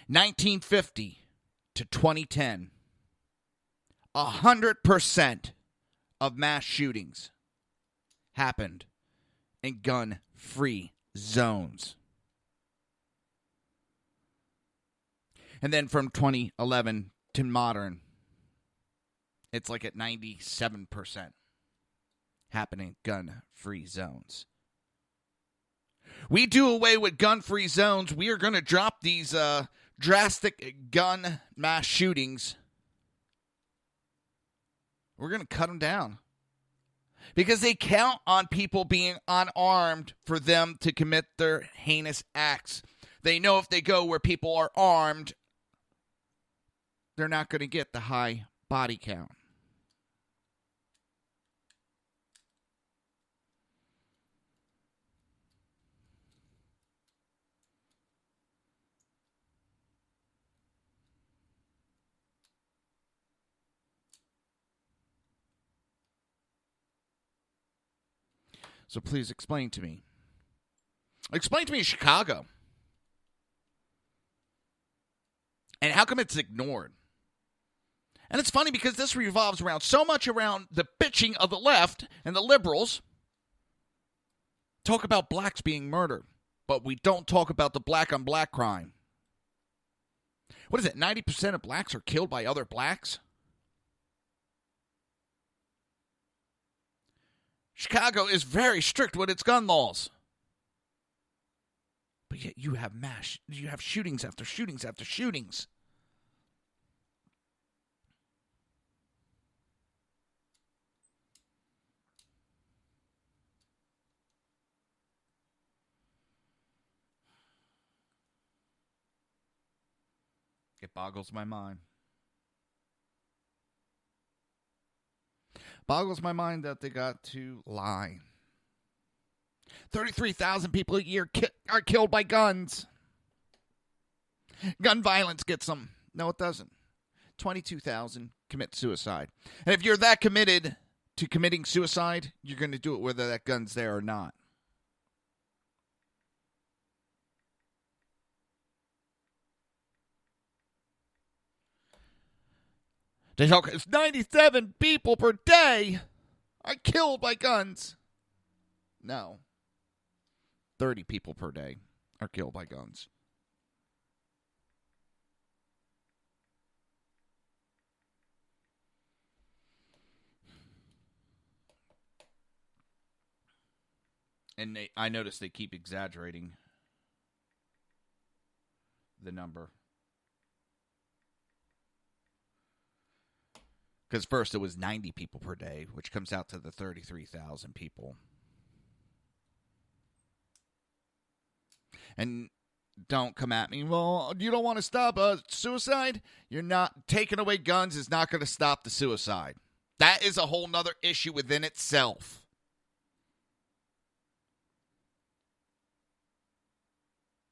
1950 to 2010, 100% of mass shootings happened in gun-free zones. And then from 2011 to modern, it's like at 97% happening gun-free zones. We do away with gun-free zones. We are going to drop these drastic gun mass shootings. We're going to cut them down. Because they count on people being unarmed for them to commit their heinous acts. They know if they go where people are armed, they're not going to get the high body count. So please explain to me. Explain to me Chicago. And how come it's ignored? And it's funny because this revolves around so much around the bitching of the left and the liberals. Talk about blacks being murdered, but we don't talk about the black-on-black crime. What is it, 90% of blacks are killed by other blacks? Chicago is very strict with its gun laws. But yet you have shootings after shootings after shootings. It boggles my mind. Boggles my mind that they got to lie. 33,000 people a year are killed by guns. Gun violence gets them. No, it doesn't. 22,000 commit suicide. And if you're that committed to committing suicide, you're going to do it whether that gun's there or not. They talk, it's 97 people per day are killed by guns. No. 30 people per day are killed by guns. And I notice they keep exaggerating the number. Because first it was 90 people per day, which comes out to the 33,000 people. And don't come at me, well, you don't want to stop suicide? You're not, taking away guns is not going to stop the suicide. That is a whole nother issue within itself.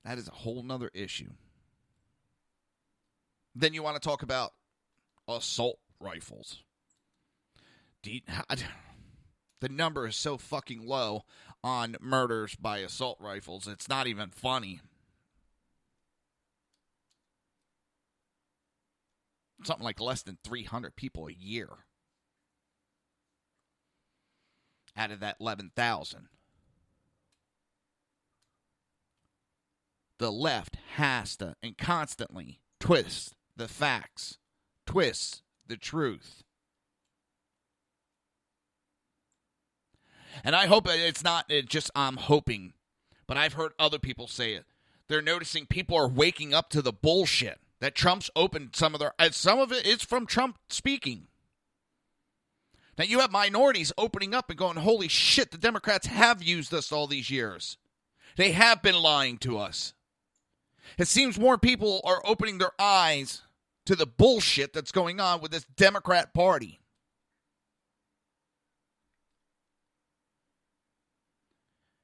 That is a whole nother issue. Then you want to talk about assault rifles. The number is so fucking low on murders by assault rifles. It's not even funny. Something like less than 300 people a year out of that 11,000. The left has to and constantly twist the facts, twist the truth. And I hope it's not just I'm hoping, but I've heard other people say it. They're noticing people are waking up to the bullshit that Trump's opened some of it is from Trump speaking. Now you have minorities opening up and going, holy shit, the Democrats have used us all these years. They have been lying to us. It seems more people are opening their eyes to the bullshit that's going on with this Democrat Party.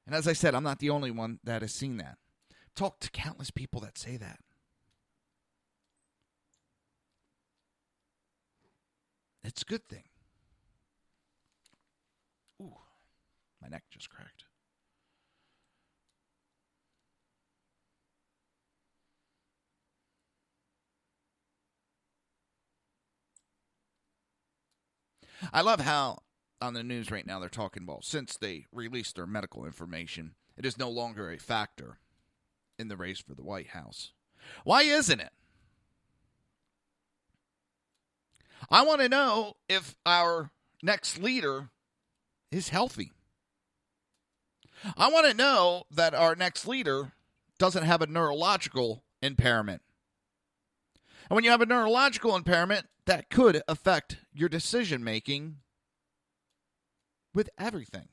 And as I said, I'm not the only one that has seen that. Talk to countless people that say that. It's a good thing. Ooh, my neck just cracked. I love how on the news right now they're talking about since they released their medical information, it is no longer a factor in the race for the White House. Why isn't it? I want to know if our next leader is healthy. I want to know that our next leader doesn't have a neurological impairment. And when you have a neurological impairment, that could affect your decision making with everything.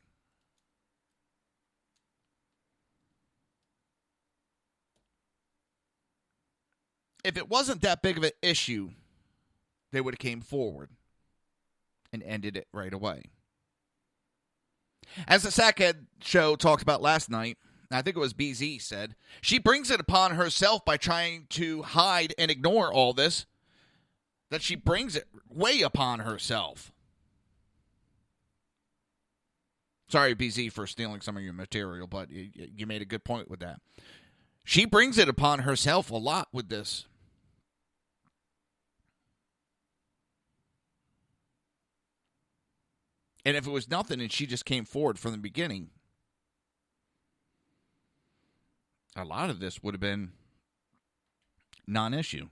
If it wasn't that big of an issue, they would have came forward and ended it right away. As the Sackhead show talked about last night, I think it was BZ said, she brings it upon herself by trying to hide and ignore all this, that she brings it way upon herself. Sorry, BZ, for stealing some of your material, but you made a good point with that. She brings it upon herself a lot with this. And if it was nothing and she just came forward from the beginning, a lot of this would have been non-issue.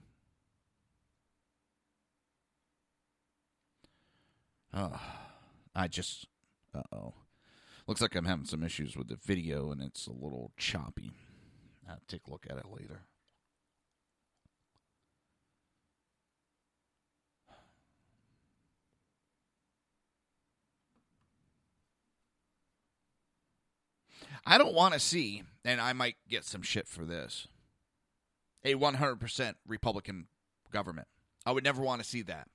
Looks like I'm having some issues with the video and it's a little choppy. I'll take a look at it later. I don't want to see, and I might get some shit for this, a 100% Republican government. I would never want to see that.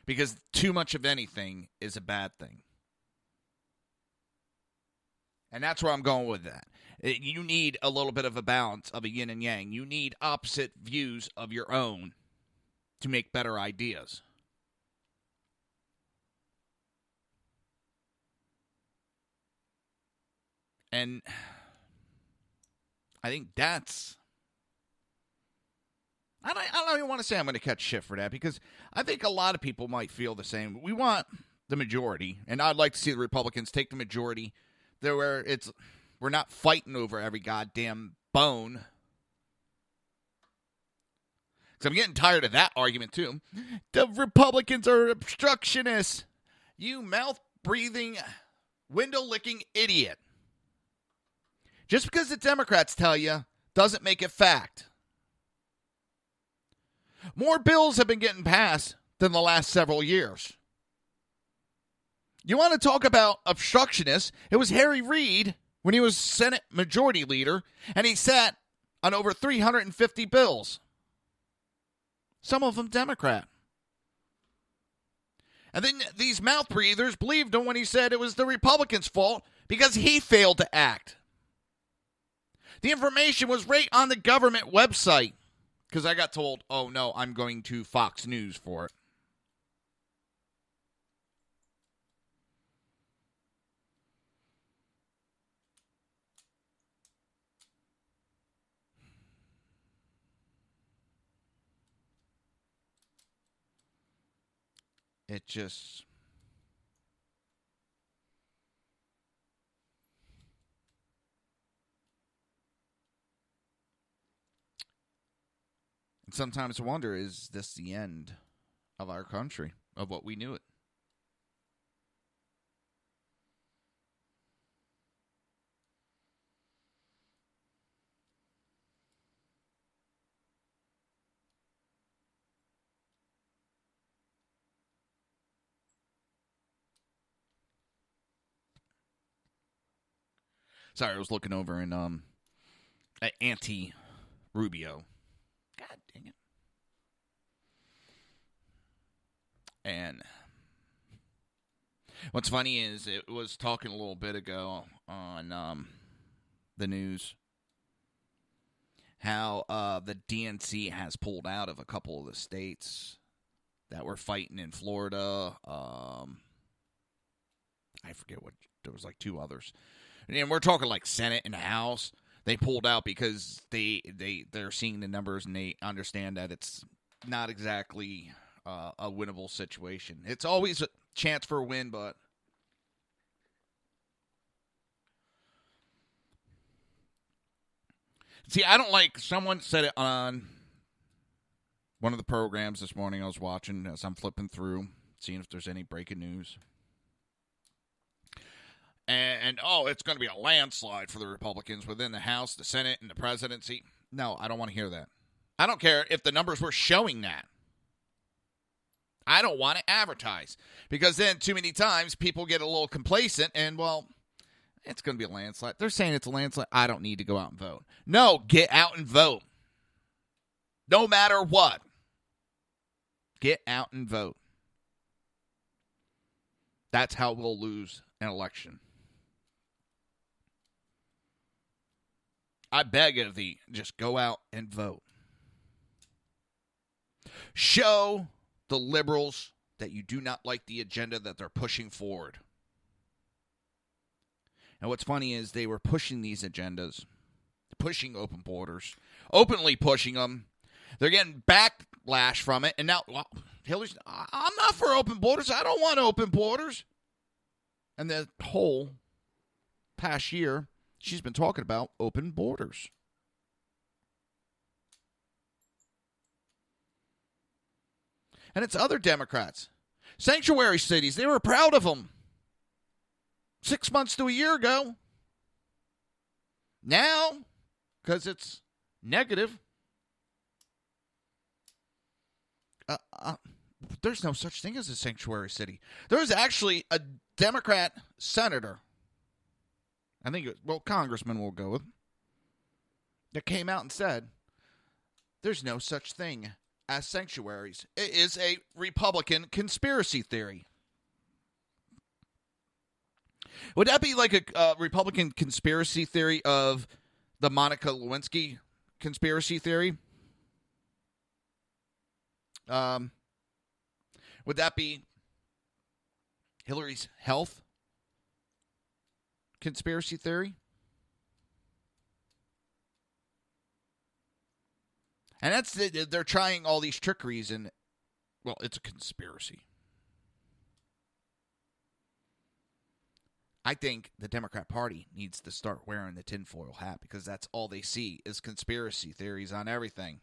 Because too much of anything is a bad thing. And that's where I'm going with that. You need a little bit of a balance of a yin and yang. You need opposite views of your own to make better ideas. And I think that's... I don't even want to say I'm going to catch shit for that, because I think a lot of people might feel the same. We want the majority, and I'd like to see the Republicans take the majority there where we're not fighting over every goddamn bone. Because I'm getting tired of that argument, too. The Republicans are obstructionists. You mouth-breathing, window-licking idiot. Just because the Democrats tell you doesn't make it fact. More bills have been getting passed than the last several years. You want to talk about obstructionists? It was Harry Reid when he was Senate Majority Leader, and he sat on over 350 bills. Some of them Democrat. And then these mouth breathers believed him when he said it was the Republicans' fault because he failed to act. The information was right on the government website. Because I got told, oh no, I'm going to Fox News for it. It just... And sometimes I wonder, is this the end of our country, of what we knew it? Sorry, I was looking over in at Auntie Rubio. God dang it. And what's funny is it was talking a little bit ago on the news how the DNC has pulled out of a couple of the states that were fighting in Florida. I forget what, there was like two others. And we're talking like Senate and House. They pulled out because they're seeing the numbers and they understand that it's not exactly a winnable situation. It's always a chance for a win, but see, I don't like, someone said it on one of the programs this morning I was watching as I'm flipping through, seeing if there's any breaking news. And it's going to be a landslide for the Republicans within the House, the Senate, and the presidency. No, I don't want to hear that. I don't care if the numbers were showing that. I don't want to advertise. Because then too many times people get a little complacent and, well, it's going to be a landslide. They're saying it's a landslide. I don't need to go out and vote. No, get out and vote. No matter what. Get out and vote. That's how we'll lose an election. I beg of thee, just go out and vote. Show the liberals that you do not like the agenda that they're pushing forward. And what's funny is they were pushing these agendas, pushing open borders, openly pushing them. They're getting backlash from it. And now, well, Hillary's, I'm not for open borders. I don't want open borders. And the whole past year, she's been talking about open borders. And it's other Democrats. Sanctuary cities, they were proud of them 6 months to a year ago. Now, because it's negative, there's no such thing as a sanctuary city. There was actually a Democrat senator, I think, congressman we'll go with, that came out and said, there's no such thing as sanctuaries. It is a Republican conspiracy theory. Would that be like a Republican conspiracy theory of the Monica Lewinsky conspiracy theory? Would that be Hillary's health conspiracy theory? And they're trying all these trickeries, and, well, it's a conspiracy. I think the Democrat Party needs to start wearing the tinfoil hat because that's all they see is conspiracy theories on everything.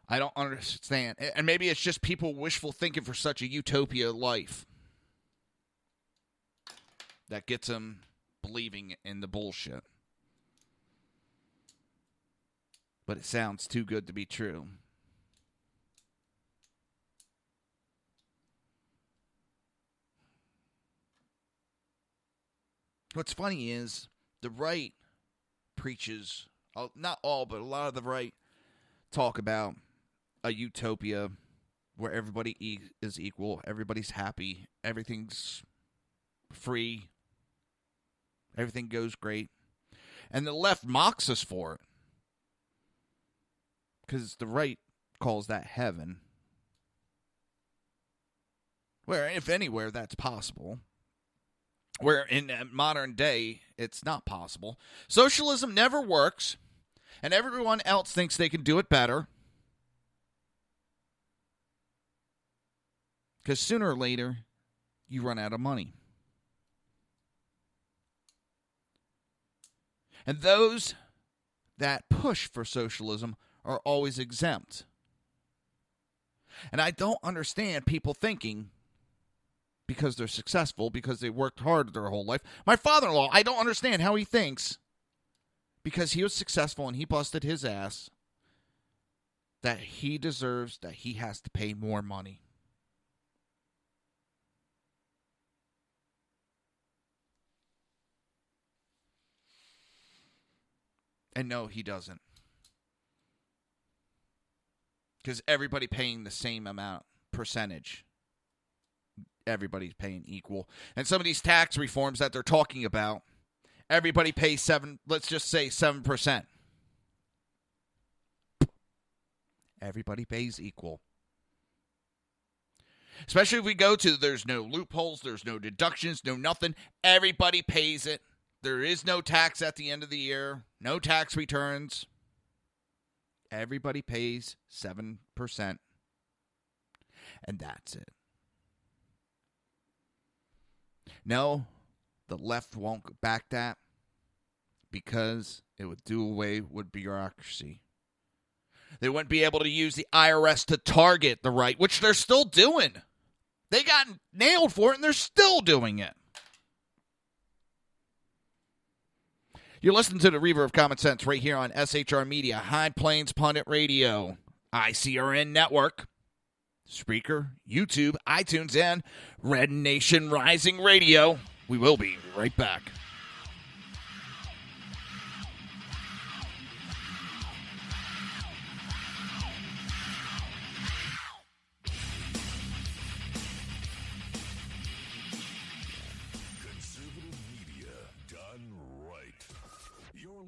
I don't understand. And maybe it's just people wishful thinking for such a utopia life that gets them believing in the bullshit. But it sounds too good to be true. What's funny is the right preaches, not all, but a lot of the right talk about a utopia where everybody is equal, everybody's happy, everything's free, everything goes great. And the left mocks us for it because the right calls that heaven, where, if anywhere, that's possible. Where in modern day, it's not possible. Socialism never works, and everyone else thinks they can do it better. Because sooner or later, you run out of money. And those that push for socialism are always exempt. And I don't understand people thinking, because they're successful, because they worked hard their whole life. My father-in-law, I don't understand how he thinks, because he was successful and he busted his ass, that he deserves, that he has to pay more money. And no, he doesn't. Because everybody paying the same amount, percentage. Everybody's paying equal. And some of these tax reforms that they're talking about, everybody pays let's just say 7%. Everybody pays equal. Especially if we go to, there's no loopholes, there's no deductions, no nothing. Everybody pays it. There is no tax at the end of the year, no tax returns. Everybody pays 7%. And that's it. No, the left won't back that because it would do away with bureaucracy. They wouldn't be able to use the IRS to target the right, which they're still doing. They got nailed for it, and they're still doing it. You're listening to the Reaver of Common Sense right here on SHR Media, High Plains Pundit Radio, ICRN Network, Spreaker, YouTube, iTunes, and Red Nation Rising Radio. We will be right back.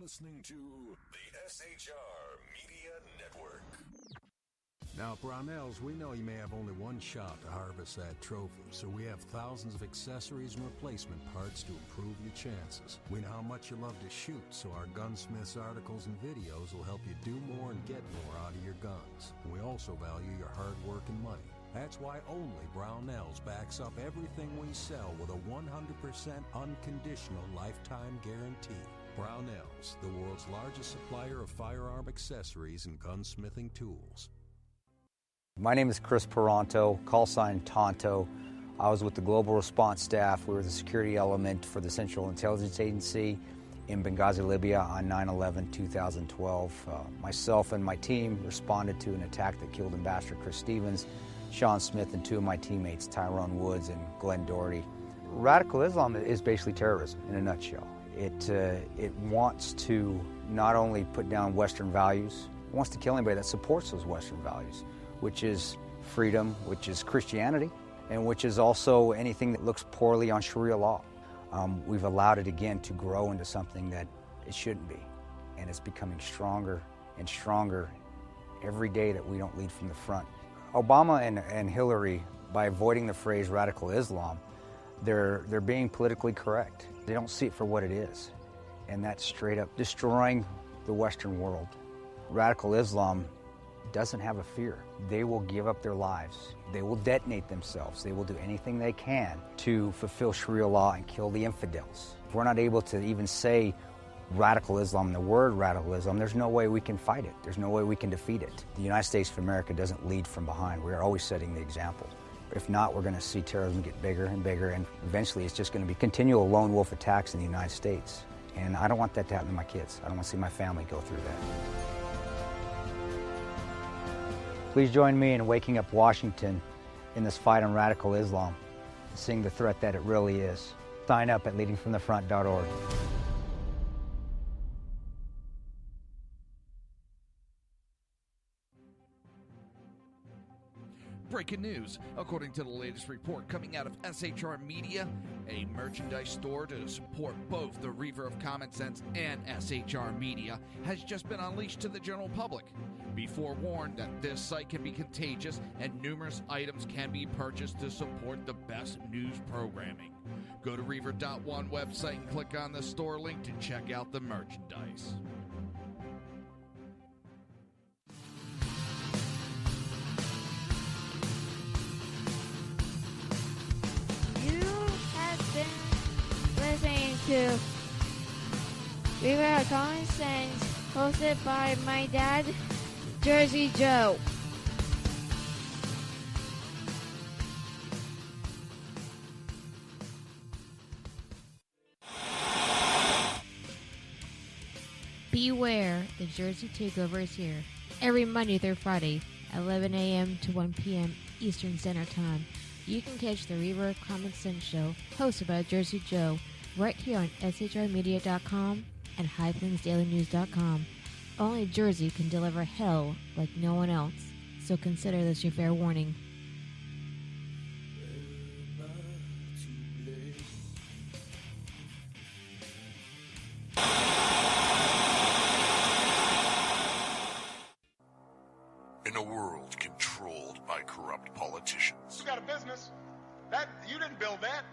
listening to the SHR Media Network. Now, Brownells, we know you may have only one shot to harvest that trophy, so we have thousands of accessories and replacement parts to improve your chances. We know how much you love to shoot, so our gunsmiths articles and videos will help you do more and get more out of your guns. We also value your hard work and money. That's why only Brownells backs up everything we sell with a 100% unconditional lifetime guarantee. Brownells, the world's largest supplier of firearm accessories and gunsmithing tools. My name is Chris Peranto, call sign Tonto. I was with the Global Response Staff. We were the security element for the Central Intelligence Agency in Benghazi, Libya on 9/11/2012. Myself and my team responded to an attack that killed Ambassador Chris Stevens, Sean Smith, and two of my teammates, Tyrone Woods and Glenn Doherty. Radical Islam is basically terrorism in a nutshell. It wants to not only put down Western values, it wants to kill anybody that supports those Western values, which is freedom, which is Christianity, and which is also anything that looks poorly on Sharia law. We've allowed it again to grow into something that it shouldn't be, and it's becoming stronger and stronger every day that we don't lead from the front. Obama and Hillary, by avoiding the phrase radical Islam, they're being politically correct. They don't see it for what it is, and that's straight up destroying the Western world. Radical Islam doesn't have a fear. They will give up their lives. They will detonate themselves. They will do anything they can to fulfill Sharia law and kill the infidels. If we're not able to even say radical Islam, the word radical Islam, there's no way we can fight it. There's no way we can defeat it. The United States of America doesn't lead from behind. We are always setting the example. If not, we're going to see terrorism get bigger and bigger, and eventually it's just going to be continual lone wolf attacks in the United States. And I don't want that to happen to my kids. I don't want to see my family go through that. Please join me in waking up Washington in this fight on radical Islam, seeing the threat that it really is. Sign up at leadingfromthefront.org. Breaking news. According to the latest report coming out of SHR Media, a merchandise store to support both the Reaver of Common Sense and SHR Media has just been unleashed to the general public. Be forewarned that this site can be contagious and numerous items can be purchased to support the best news programming. Go to Reaver.one website and click on the store link to check out the merchandise. Listening to Reaver of Common Sense, hosted by my dad, Jersey Joe. Beware, the Jersey Takeover is here. Every Monday through Friday, 11 a.m. to 1 p.m. Eastern Standard Time. You can catch the Reaver of Common Sense show, hosted by Jersey Joe, right here on shrmedia.com and highplains.dailynews.com. Only Jersey can deliver hell like no one else, so consider this your fair warning. In a world controlled by corrupt politicians, You got a business. That you didn't build that.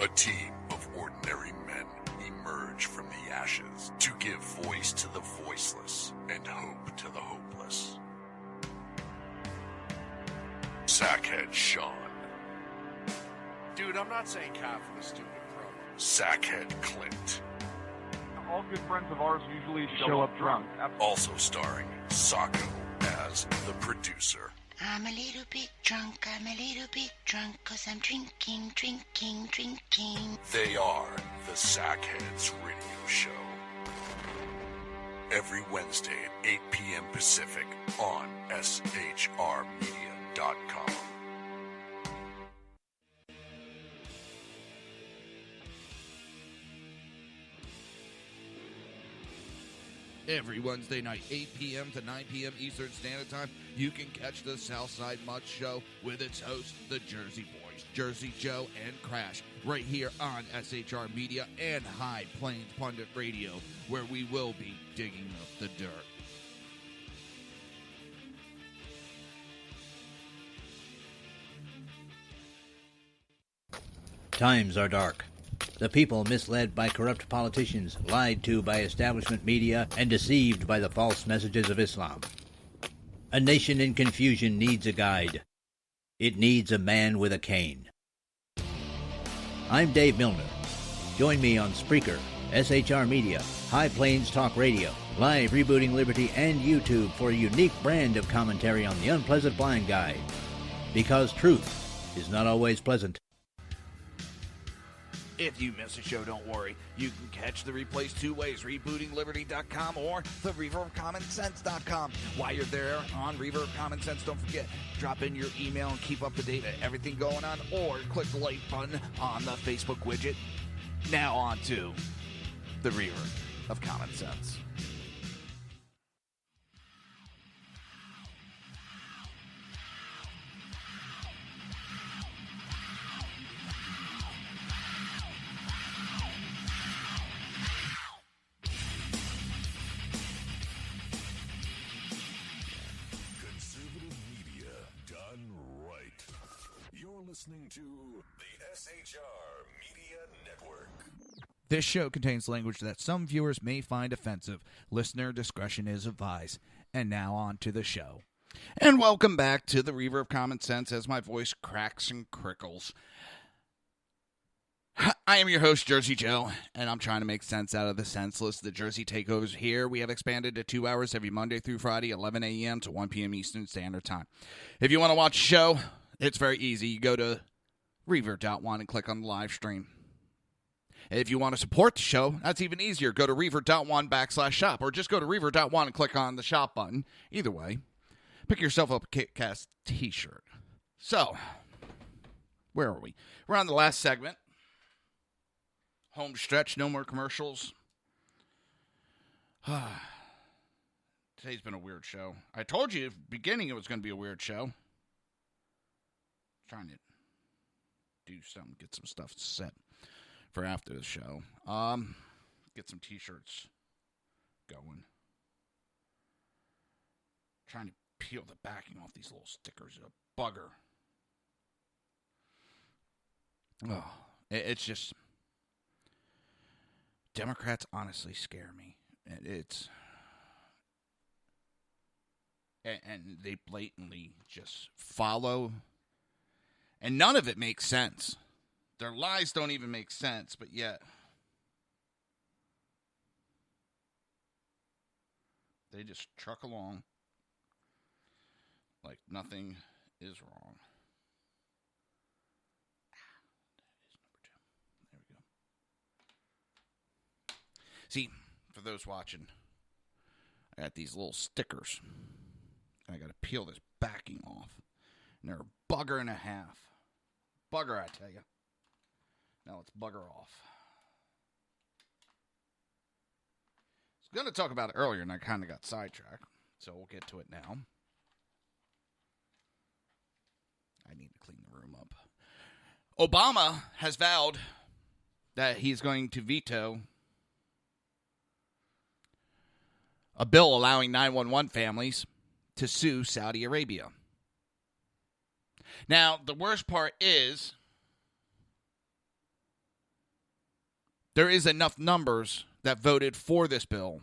a team of ordinary men emerge from the ashes to give voice to the voiceless and hope to the hopeless. Sackhead Sean, Dude, I'm not saying cop for the stupid promo. Sackhead Clint, All good friends of ours usually show up drunk. also starring Sacco as the producer. I'm a little bit drunk, 'cause I'm drinking. They are the Sackheads Radio Show. Every Wednesday at 8 p.m. Pacific on shrmedia.com. Every Wednesday night, 8 p.m. to 9 p.m. Eastern Standard Time, you can catch the Southside Mutt Show with its hosts, the Jersey Boys, Jersey Joe and Crash, right here on SHR Media and High Plains Pundit Radio, where we will be digging up the dirt. Times are dark. The people misled by corrupt politicians, lied to by establishment media, and deceived by the false messages of Islam. A nation in confusion needs a guide. It needs a man with a cane. I'm Dave Milner. Join me on Spreaker, SHR Media, High Plains Talk Radio, Live Rebooting Liberty, and YouTube for a unique brand of commentary on the unpleasant blind guide. Because truth is not always pleasant. If you miss a show, don't worry. You can catch the replays two ways, rebootingliberty.com or the Reaver of Common Sense.com. While you're there on Reaver of Common Sense, don't forget, drop in your email and keep up to date with everything going on, or click the like button on the Facebook widget. Now on to the Reaver of Common Sense. Listening to the SHR Media Network. This show contains language that some viewers may find offensive. Listener discretion is advised. And now on to the show. And welcome back to the Reaver of Common Sense as my voice cracks and crickles. I am your host, Jersey Joe, and I'm trying to make sense out of the senseless. The Jersey Takeovers here. We have expanded to 2 hours every Monday through Friday, 11 a.m. to 1 p.m. Eastern Standard Time. If you want to watch the show, it's very easy. You go to Reaver.one and click on the live stream. If you want to support the show, that's even easier. Go to Reaver.one/shop, or just go to Reaver.one and click on the shop button. Either way, pick yourself up a KitKast t-shirt. So, where are we? We're on the last segment. Home stretch, no more commercials. Today's been a weird show. I told you at the beginning it was going to be a weird show. Trying to do something, get some stuff set for after the show. Get some t-shirts going. Trying to peel the backing off these little stickers. A bugger. Oh, it's just Democrats honestly scare me. And they blatantly just follow. And none of it makes sense. Their lies don't even make sense, but yet they just truck along like nothing is wrong. There we go. See, for those watching, I got these little stickers. I got to peel this backing off. And they're a bugger and a half. Bugger, I tell you. Now let's bugger off. I was going to talk about it earlier, and I kind of got sidetracked. So we'll get to it now. I need to clean the room up. Obama has vowed that he's going to veto a bill allowing 911 families to sue Saudi Arabia. Now, the worst part is there is enough numbers that voted for this bill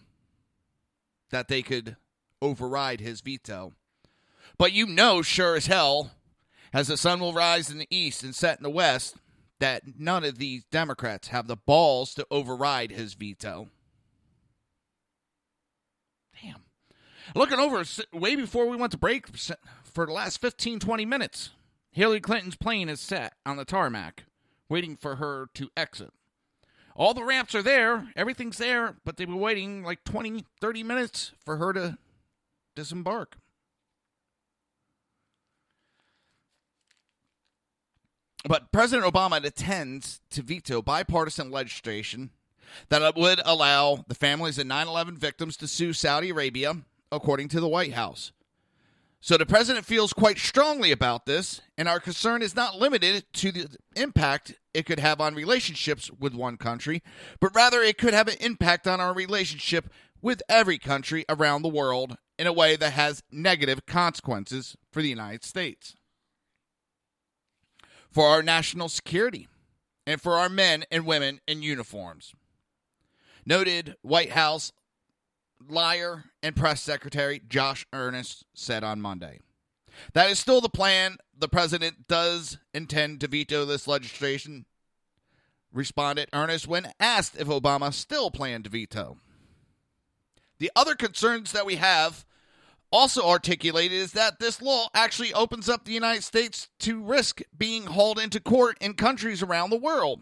that they could override his veto. But you know sure as hell, as the sun will rise in the east and set in the west, that none of these Democrats have the balls to override his veto. Damn. Looking over way before we went to break for the last 15, 20 minutes, Hillary Clinton's plane is set on the tarmac, waiting for her to exit. All the ramps are there, everything's there, but they've been waiting like 20, 30 minutes for her to disembark. But President Obama intends to veto bipartisan legislation that would allow the families of 9/11 victims to sue Saudi Arabia, according to the White House. So the president feels quite strongly about this, and our concern is not limited to the impact it could have on relationships with one country, but rather it could have an impact on our relationship with every country around the world in a way that has negative consequences for the United States, for our national security, and for our men and women in uniforms. Noted White House liar and press secretary Josh Earnest said on Monday. That is still the plan. The president does intend to veto this legislation, responded Earnest when asked if Obama still planned to veto. The other concerns that we have also articulated is that this law actually opens up the United States to risk being hauled into court in countries around the world.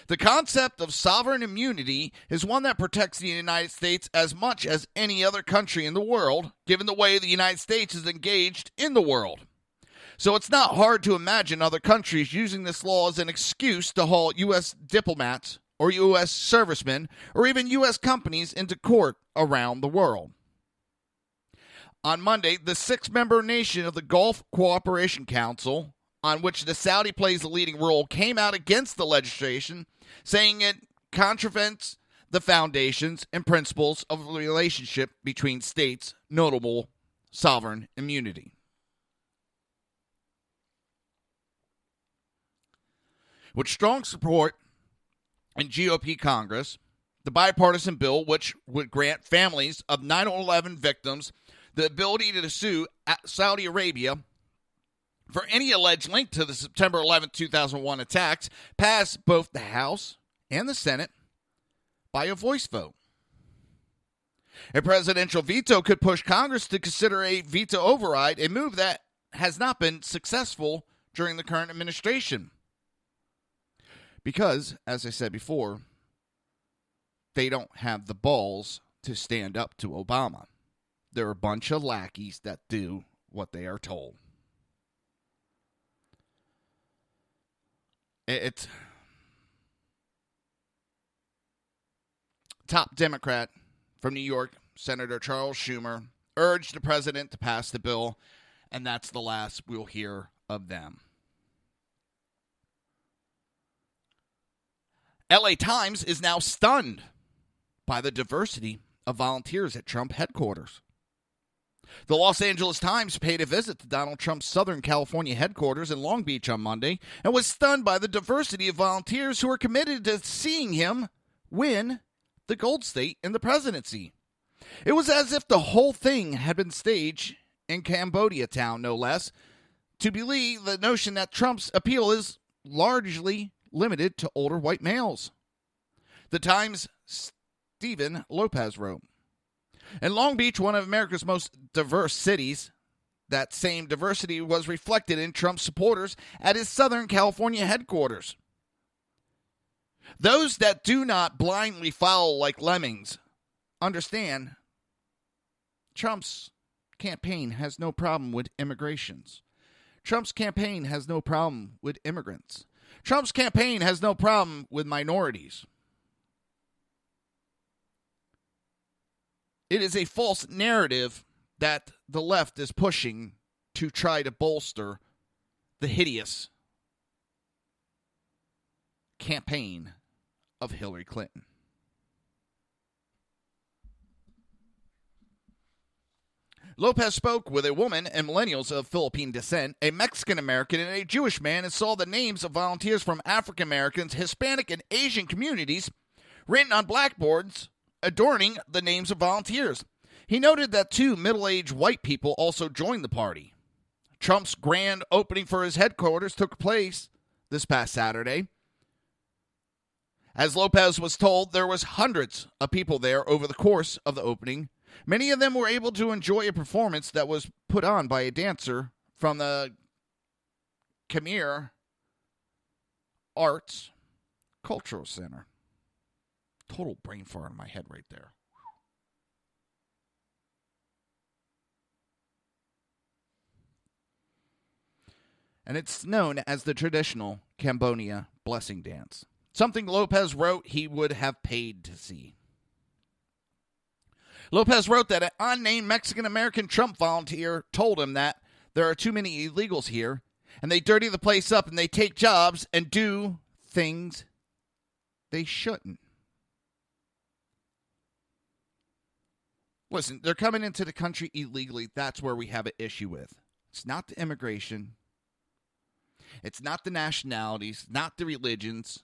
The concept of sovereign immunity is one that protects the United States as much as any other country in the world, given the way the United States is engaged in the world. So it's not hard to imagine other countries using this law as an excuse to haul U.S. diplomats or U.S. servicemen or even U.S. companies into court around the world. On Monday, the 6-member nation of the Gulf Cooperation Council, on which the Saudi plays a leading role, came out against the legislation, saying it contravenes the foundations and principles of the relationship between states, notable sovereign immunity. With strong support in GOP Congress, the bipartisan bill, which would grant families of 9/11 victims the ability to sue Saudi Arabia for any alleged link to the September 11, 2001 attacks, passed both the House and the Senate by a voice vote. A presidential veto could push Congress to consider a veto override, a move that has not been successful during the current administration. Because, as I said before, they don't have the balls to stand up to Obama. They're a bunch of lackeys that do what they are told. It's top Democrat from New York, Senator Charles Schumer, urged the president to pass the bill, and that's the last we'll hear of them. LA Times is now stunned by the diversity of volunteers at Trump headquarters. The Los Angeles Times paid a visit to Donald Trump's Southern California headquarters in Long Beach on Monday and was stunned by the diversity of volunteers who are committed to seeing him win the Gold State in the presidency. It was as if the whole thing had been staged in Cambodia town, no less, to believe the notion that Trump's appeal is largely limited to older white males. The Times' Stephen Lopez wrote, in Long Beach, one of America's most diverse cities, that same diversity was reflected in Trump's supporters at his Southern California headquarters. Those that do not blindly follow like lemmings understand Trump's campaign has no problem with immigrations. Trump's campaign has no problem with immigrants. Trump's campaign has no problem with minorities. It is a false narrative that the left is pushing to try to bolster the hideous campaign of Hillary Clinton. Lopez spoke with a woman and millennials of Philippine descent, a Mexican-American, and a Jewish man, and saw the names of volunteers from African Americans, Hispanic, and Asian communities written on blackboards adorning the names of volunteers. He noted that 2 middle-aged white people also joined the party. Trump's grand opening for his headquarters took place this past Saturday. As Lopez was told, there was hundreds of people there over the course of the opening. Many of them were able to enjoy a performance that was put on by a dancer from the Khmer Arts Cultural Center. Total brain fart in my head right there. And it's known as the traditional Cambodia blessing dance. Something Lopez wrote he would have paid to see. Lopez wrote that an unnamed Mexican-American Trump volunteer told him that there are too many illegals here, and they dirty the place up, and they take jobs and do things they shouldn't. Listen, they're coming into the country illegally. That's where we have an issue with. It's not the immigration. It's not the nationalities, not the religions.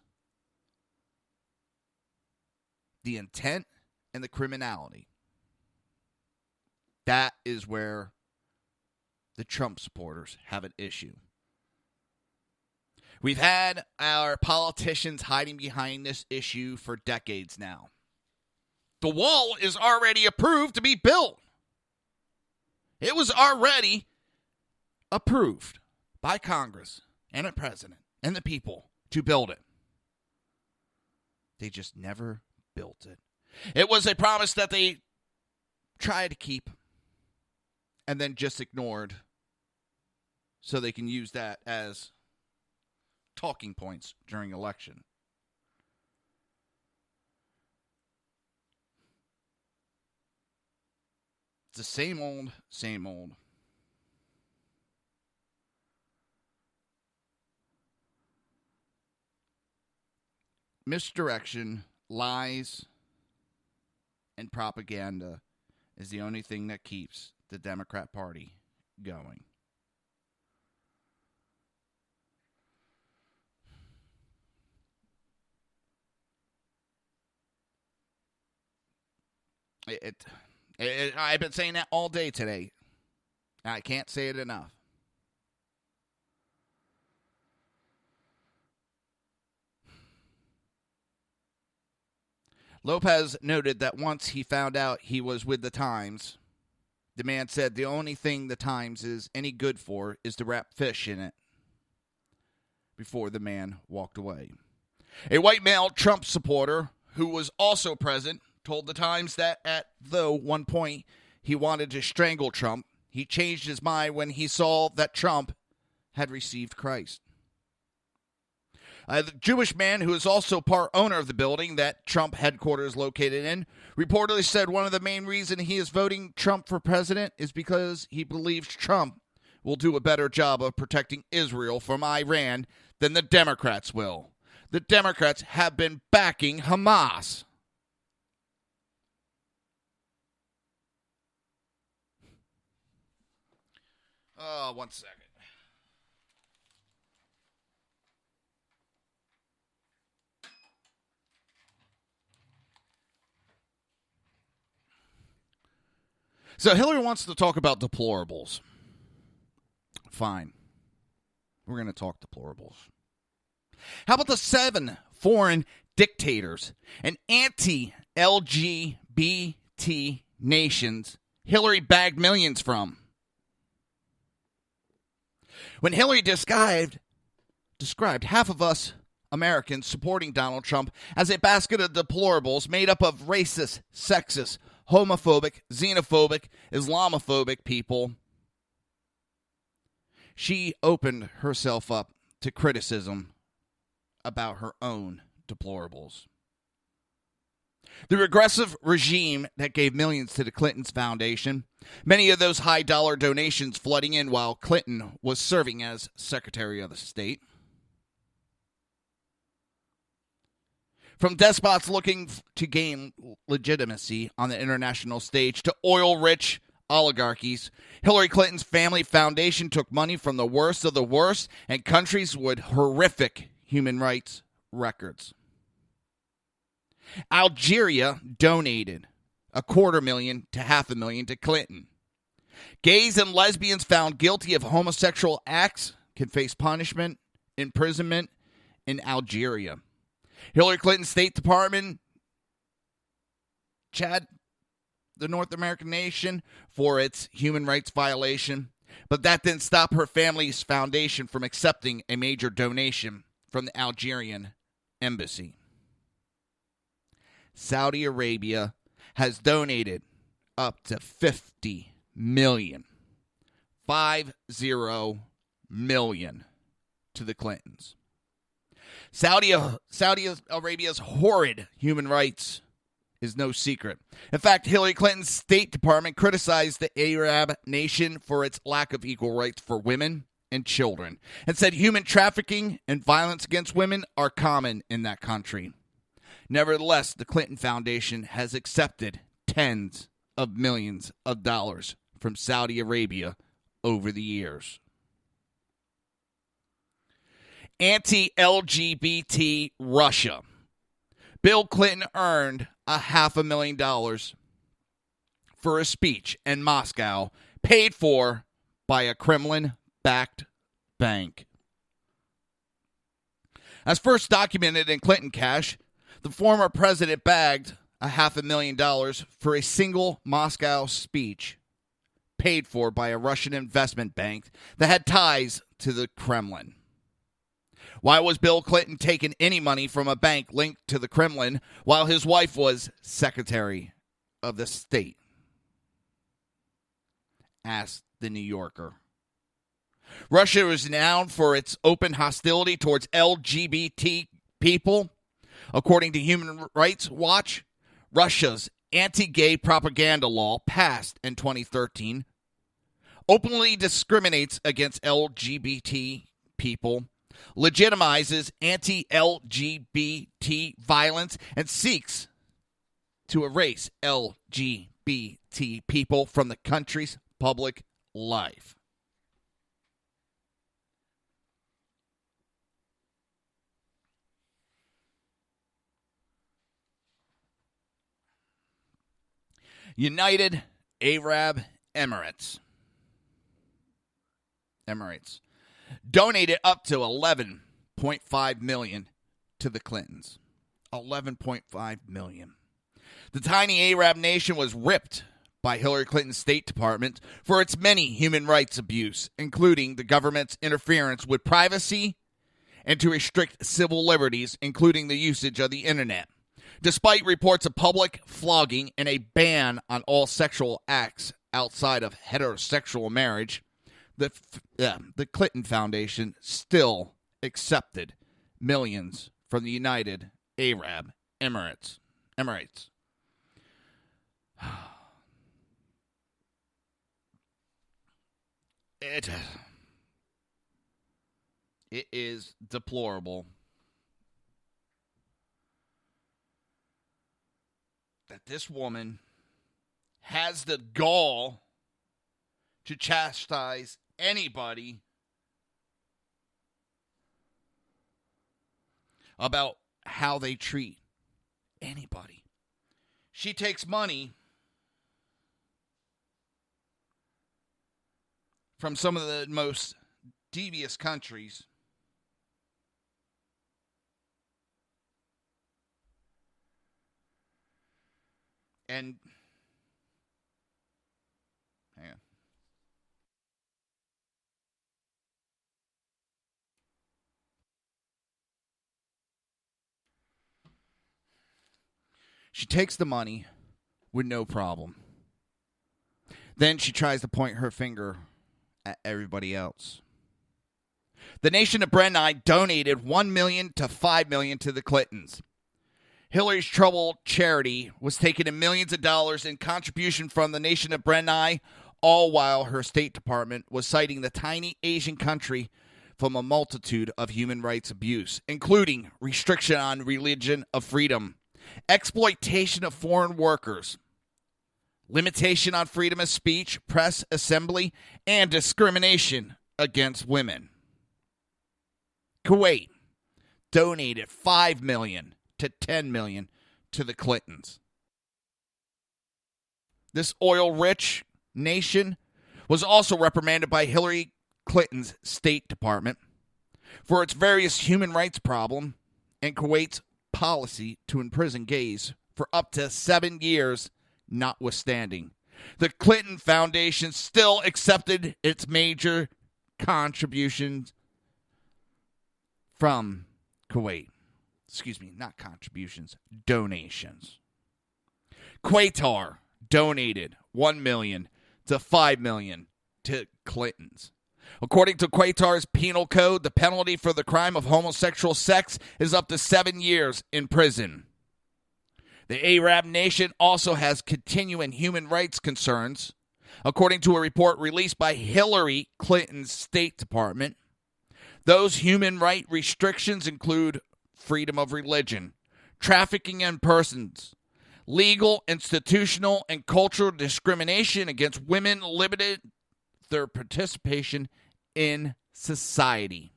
The intent and the criminality. That is where the Trump supporters have an issue. We've had our politicians hiding behind this issue for decades now. The wall is already approved to be built. It was already approved by Congress and the president and the people to build it. They just never built it. It was a promise that they tried to keep and then just ignored so they can use that as talking points during election. It's the same old, same old. Misdirection, lies, and propaganda is the only thing that keeps the Democrat Party going. I've been saying that all day today. I can't say it enough. Lopez noted that once he found out he was with the Times, the man said the only thing the Times is any good for is to wrap fish in it before the man walked away. A white male Trump supporter who was also present told the Times that at one point he wanted to strangle Trump, he changed his mind when he saw that Trump had received Christ. The Jewish man, who is also part owner of the building that Trump headquarters is located in, reportedly said one of the main reasons he is voting Trump for president is because he believes Trump will do a better job of protecting Israel from Iran than the Democrats will. The Democrats have been backing Hamas. Oh, 1 second. So Hillary wants to talk about deplorables. Fine. We're going to talk deplorables. How about the 7 foreign dictators and anti-LGBT nations Hillary bagged millions from? When Hillary described half of us Americans supporting Donald Trump as a basket of deplorables made up of racist, sexist, homophobic, xenophobic, Islamophobic people, she opened herself up to criticism about her own deplorables. The regressive regime that gave millions to the Clinton's foundation, many of those high-dollar donations flooding in while Clinton was serving as Secretary of the State. From despots looking to gain legitimacy on the international stage to oil-rich oligarchies, Hillary Clinton's family foundation took money from the worst of the worst and countries with horrific human rights records. Algeria donated $250,000 to $500,000 to Clinton. Gays and lesbians found guilty of homosexual acts can face punishment, imprisonment in Algeria. Hillary Clinton's State Department, Chad, the North American nation, for its human rights violation, but that didn't stop her family's foundation from accepting a major donation from the Algerian embassy. Saudi Arabia has donated up to $50 million, $50 million to the Clintons. Saudi Arabia's horrid human rights is no secret. In fact, Hillary Clinton's State Department criticized the Arab nation for its lack of equal rights for women and children, and said human trafficking and violence against women are common in that country. Nevertheless, the Clinton Foundation has accepted tens of millions of dollars from Saudi Arabia over the years. Anti-LGBT Russia. Bill Clinton earned $500,000 for a speech in Moscow paid for by a Kremlin-backed bank. As first documented in Clinton cash, the former president bagged $500,000 for a single Moscow speech paid for by a Russian investment bank that had ties to the Kremlin. Why was Bill Clinton taking any money from a bank linked to the Kremlin while his wife was Secretary of the State? Asked the New Yorker. Russia is renowned for its open hostility towards LGBT people. According to Human Rights Watch, Russia's anti-gay propaganda law passed in 2013 openly discriminates against LGBT people, legitimizes anti-LGBT violence, and seeks to erase LGBT people from the country's public life. United Arab Emirates donated up to $11.5 million to the Clintons. $11.5 million. The tiny Arab nation was ripped by Hillary Clinton's State Department for its many human rights abuse, including the government's interference with privacy and to restrict civil liberties, including the usage of the internet. Despite reports of public flogging and a ban on all sexual acts outside of heterosexual marriage, the Clinton Foundation still accepted millions from the United Arab Emirates. It is deplorable that this woman has the gall to chastise anybody about how they treat anybody. She takes money from some of the most devious countries and hang on. She takes the money with no problem. Then she tries to point her finger at everybody else. The nation of Brunei donated $1 million to $5 million to the Clintons. Hillary's troubled charity was taking in millions of dollars in contribution from the nation of Brunei, all while her State Department was citing the tiny Asian country from a multitude of human rights abuse, including restriction on religion of freedom, exploitation of foreign workers, limitation on freedom of speech, press, assembly, and discrimination against women. Kuwait donated $5 million to $10 million to the Clintons. This oil-rich nation was also reprimanded by Hillary Clinton's State Department for its various human rights problem and Kuwait's policy to imprison gays for up to 7 years notwithstanding. The Clinton Foundation still accepted its major contributions from Kuwait. Excuse me, not contributions, donations. Qatar donated $1 million to $5 million to Clintons. According to Qatar's penal code, the penalty for the crime of homosexual sex is up to 7 years in prison. The Arab nation also has continuing human rights concerns. According to a report released by Hillary Clinton's State Department, those human right restrictions include freedom of religion, trafficking in persons, legal, institutional, and cultural discrimination against women, limited their participation in society.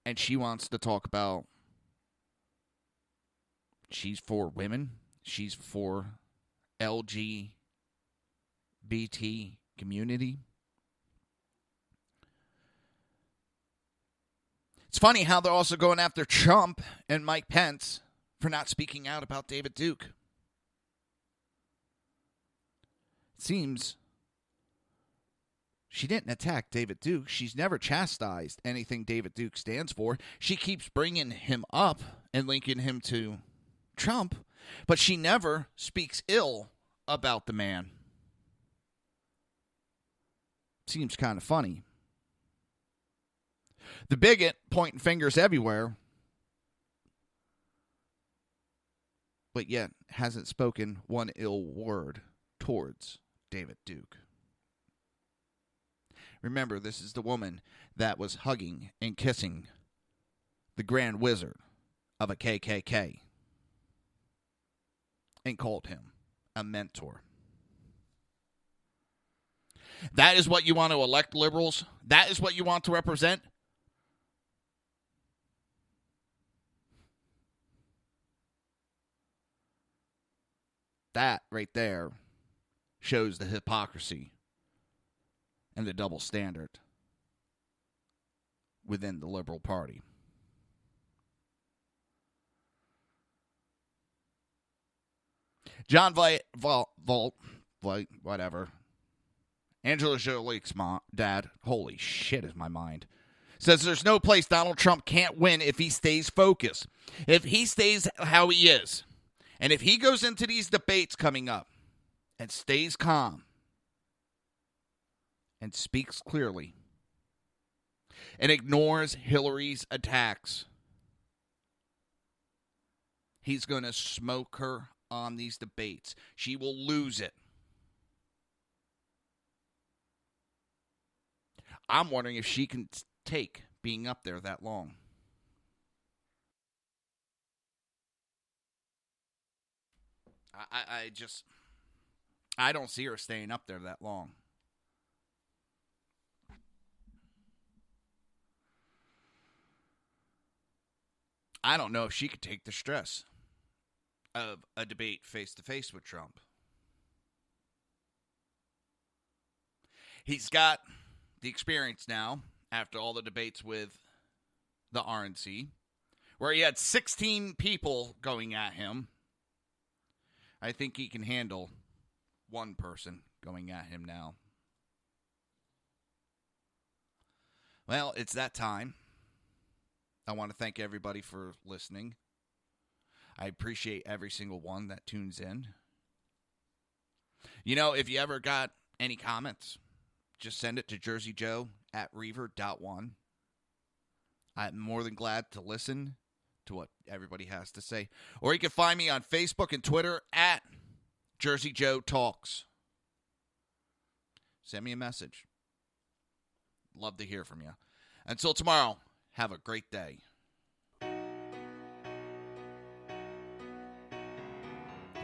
And she wants to talk about she's for women. She's for LGBT community. It's funny how they're also going after Trump and Mike Pence for not speaking out about David Duke. It seems she didn't attack David Duke. She's never chastised anything David Duke stands for. She keeps bringing him up and linking him to Trump, but she never speaks ill about the man. Seems kind of funny. The bigot pointing fingers everywhere, but yet hasn't spoken one ill word towards David Duke. Remember, this is the woman that was hugging and kissing the Grand Wizard of a KKK and called him a mentor. That is what you want to elect liberals? That is what you want to represent? That right there shows the hypocrisy and the double standard within the Liberal Party. John Volt, whatever. Angela Jolie's dad, holy shit is my mind, says there's no place Donald Trump can't win if he stays focused. If he stays how he is. And if he goes into these debates coming up and stays calm and speaks clearly and ignores Hillary's attacks, he's going to smoke her on these debates. She will lose it. I'm wondering if she can take being up there that long. I don't see her staying up there that long. I don't know if she could take the stress of a debate face-to-face with Trump. He's got the experience now after all the debates with the RNC, where he had 16 people going at him. I think he can handle one person going at him now. Well, it's that time. I want to thank everybody for listening. I appreciate every single one that tunes in. You know, if you ever got any comments, just send it to jerseyjoe@reaver.one. I'm more than glad to listen to what everybody has to say. Or you can find me on Facebook and Twitter at Jersey Joe Talks. Send me a message. Love to hear from you. Until tomorrow, have a great day.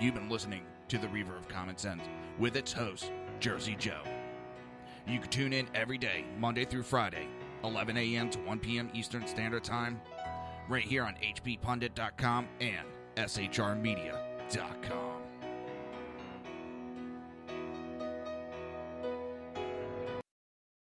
You've been listening to the Reaver of Common Sense with its host, Jersey Joe. You can tune in every day, Monday through Friday, 11 a.m. to 1 p.m. Eastern Standard Time, right here on hppundit.com and shrmedia.com.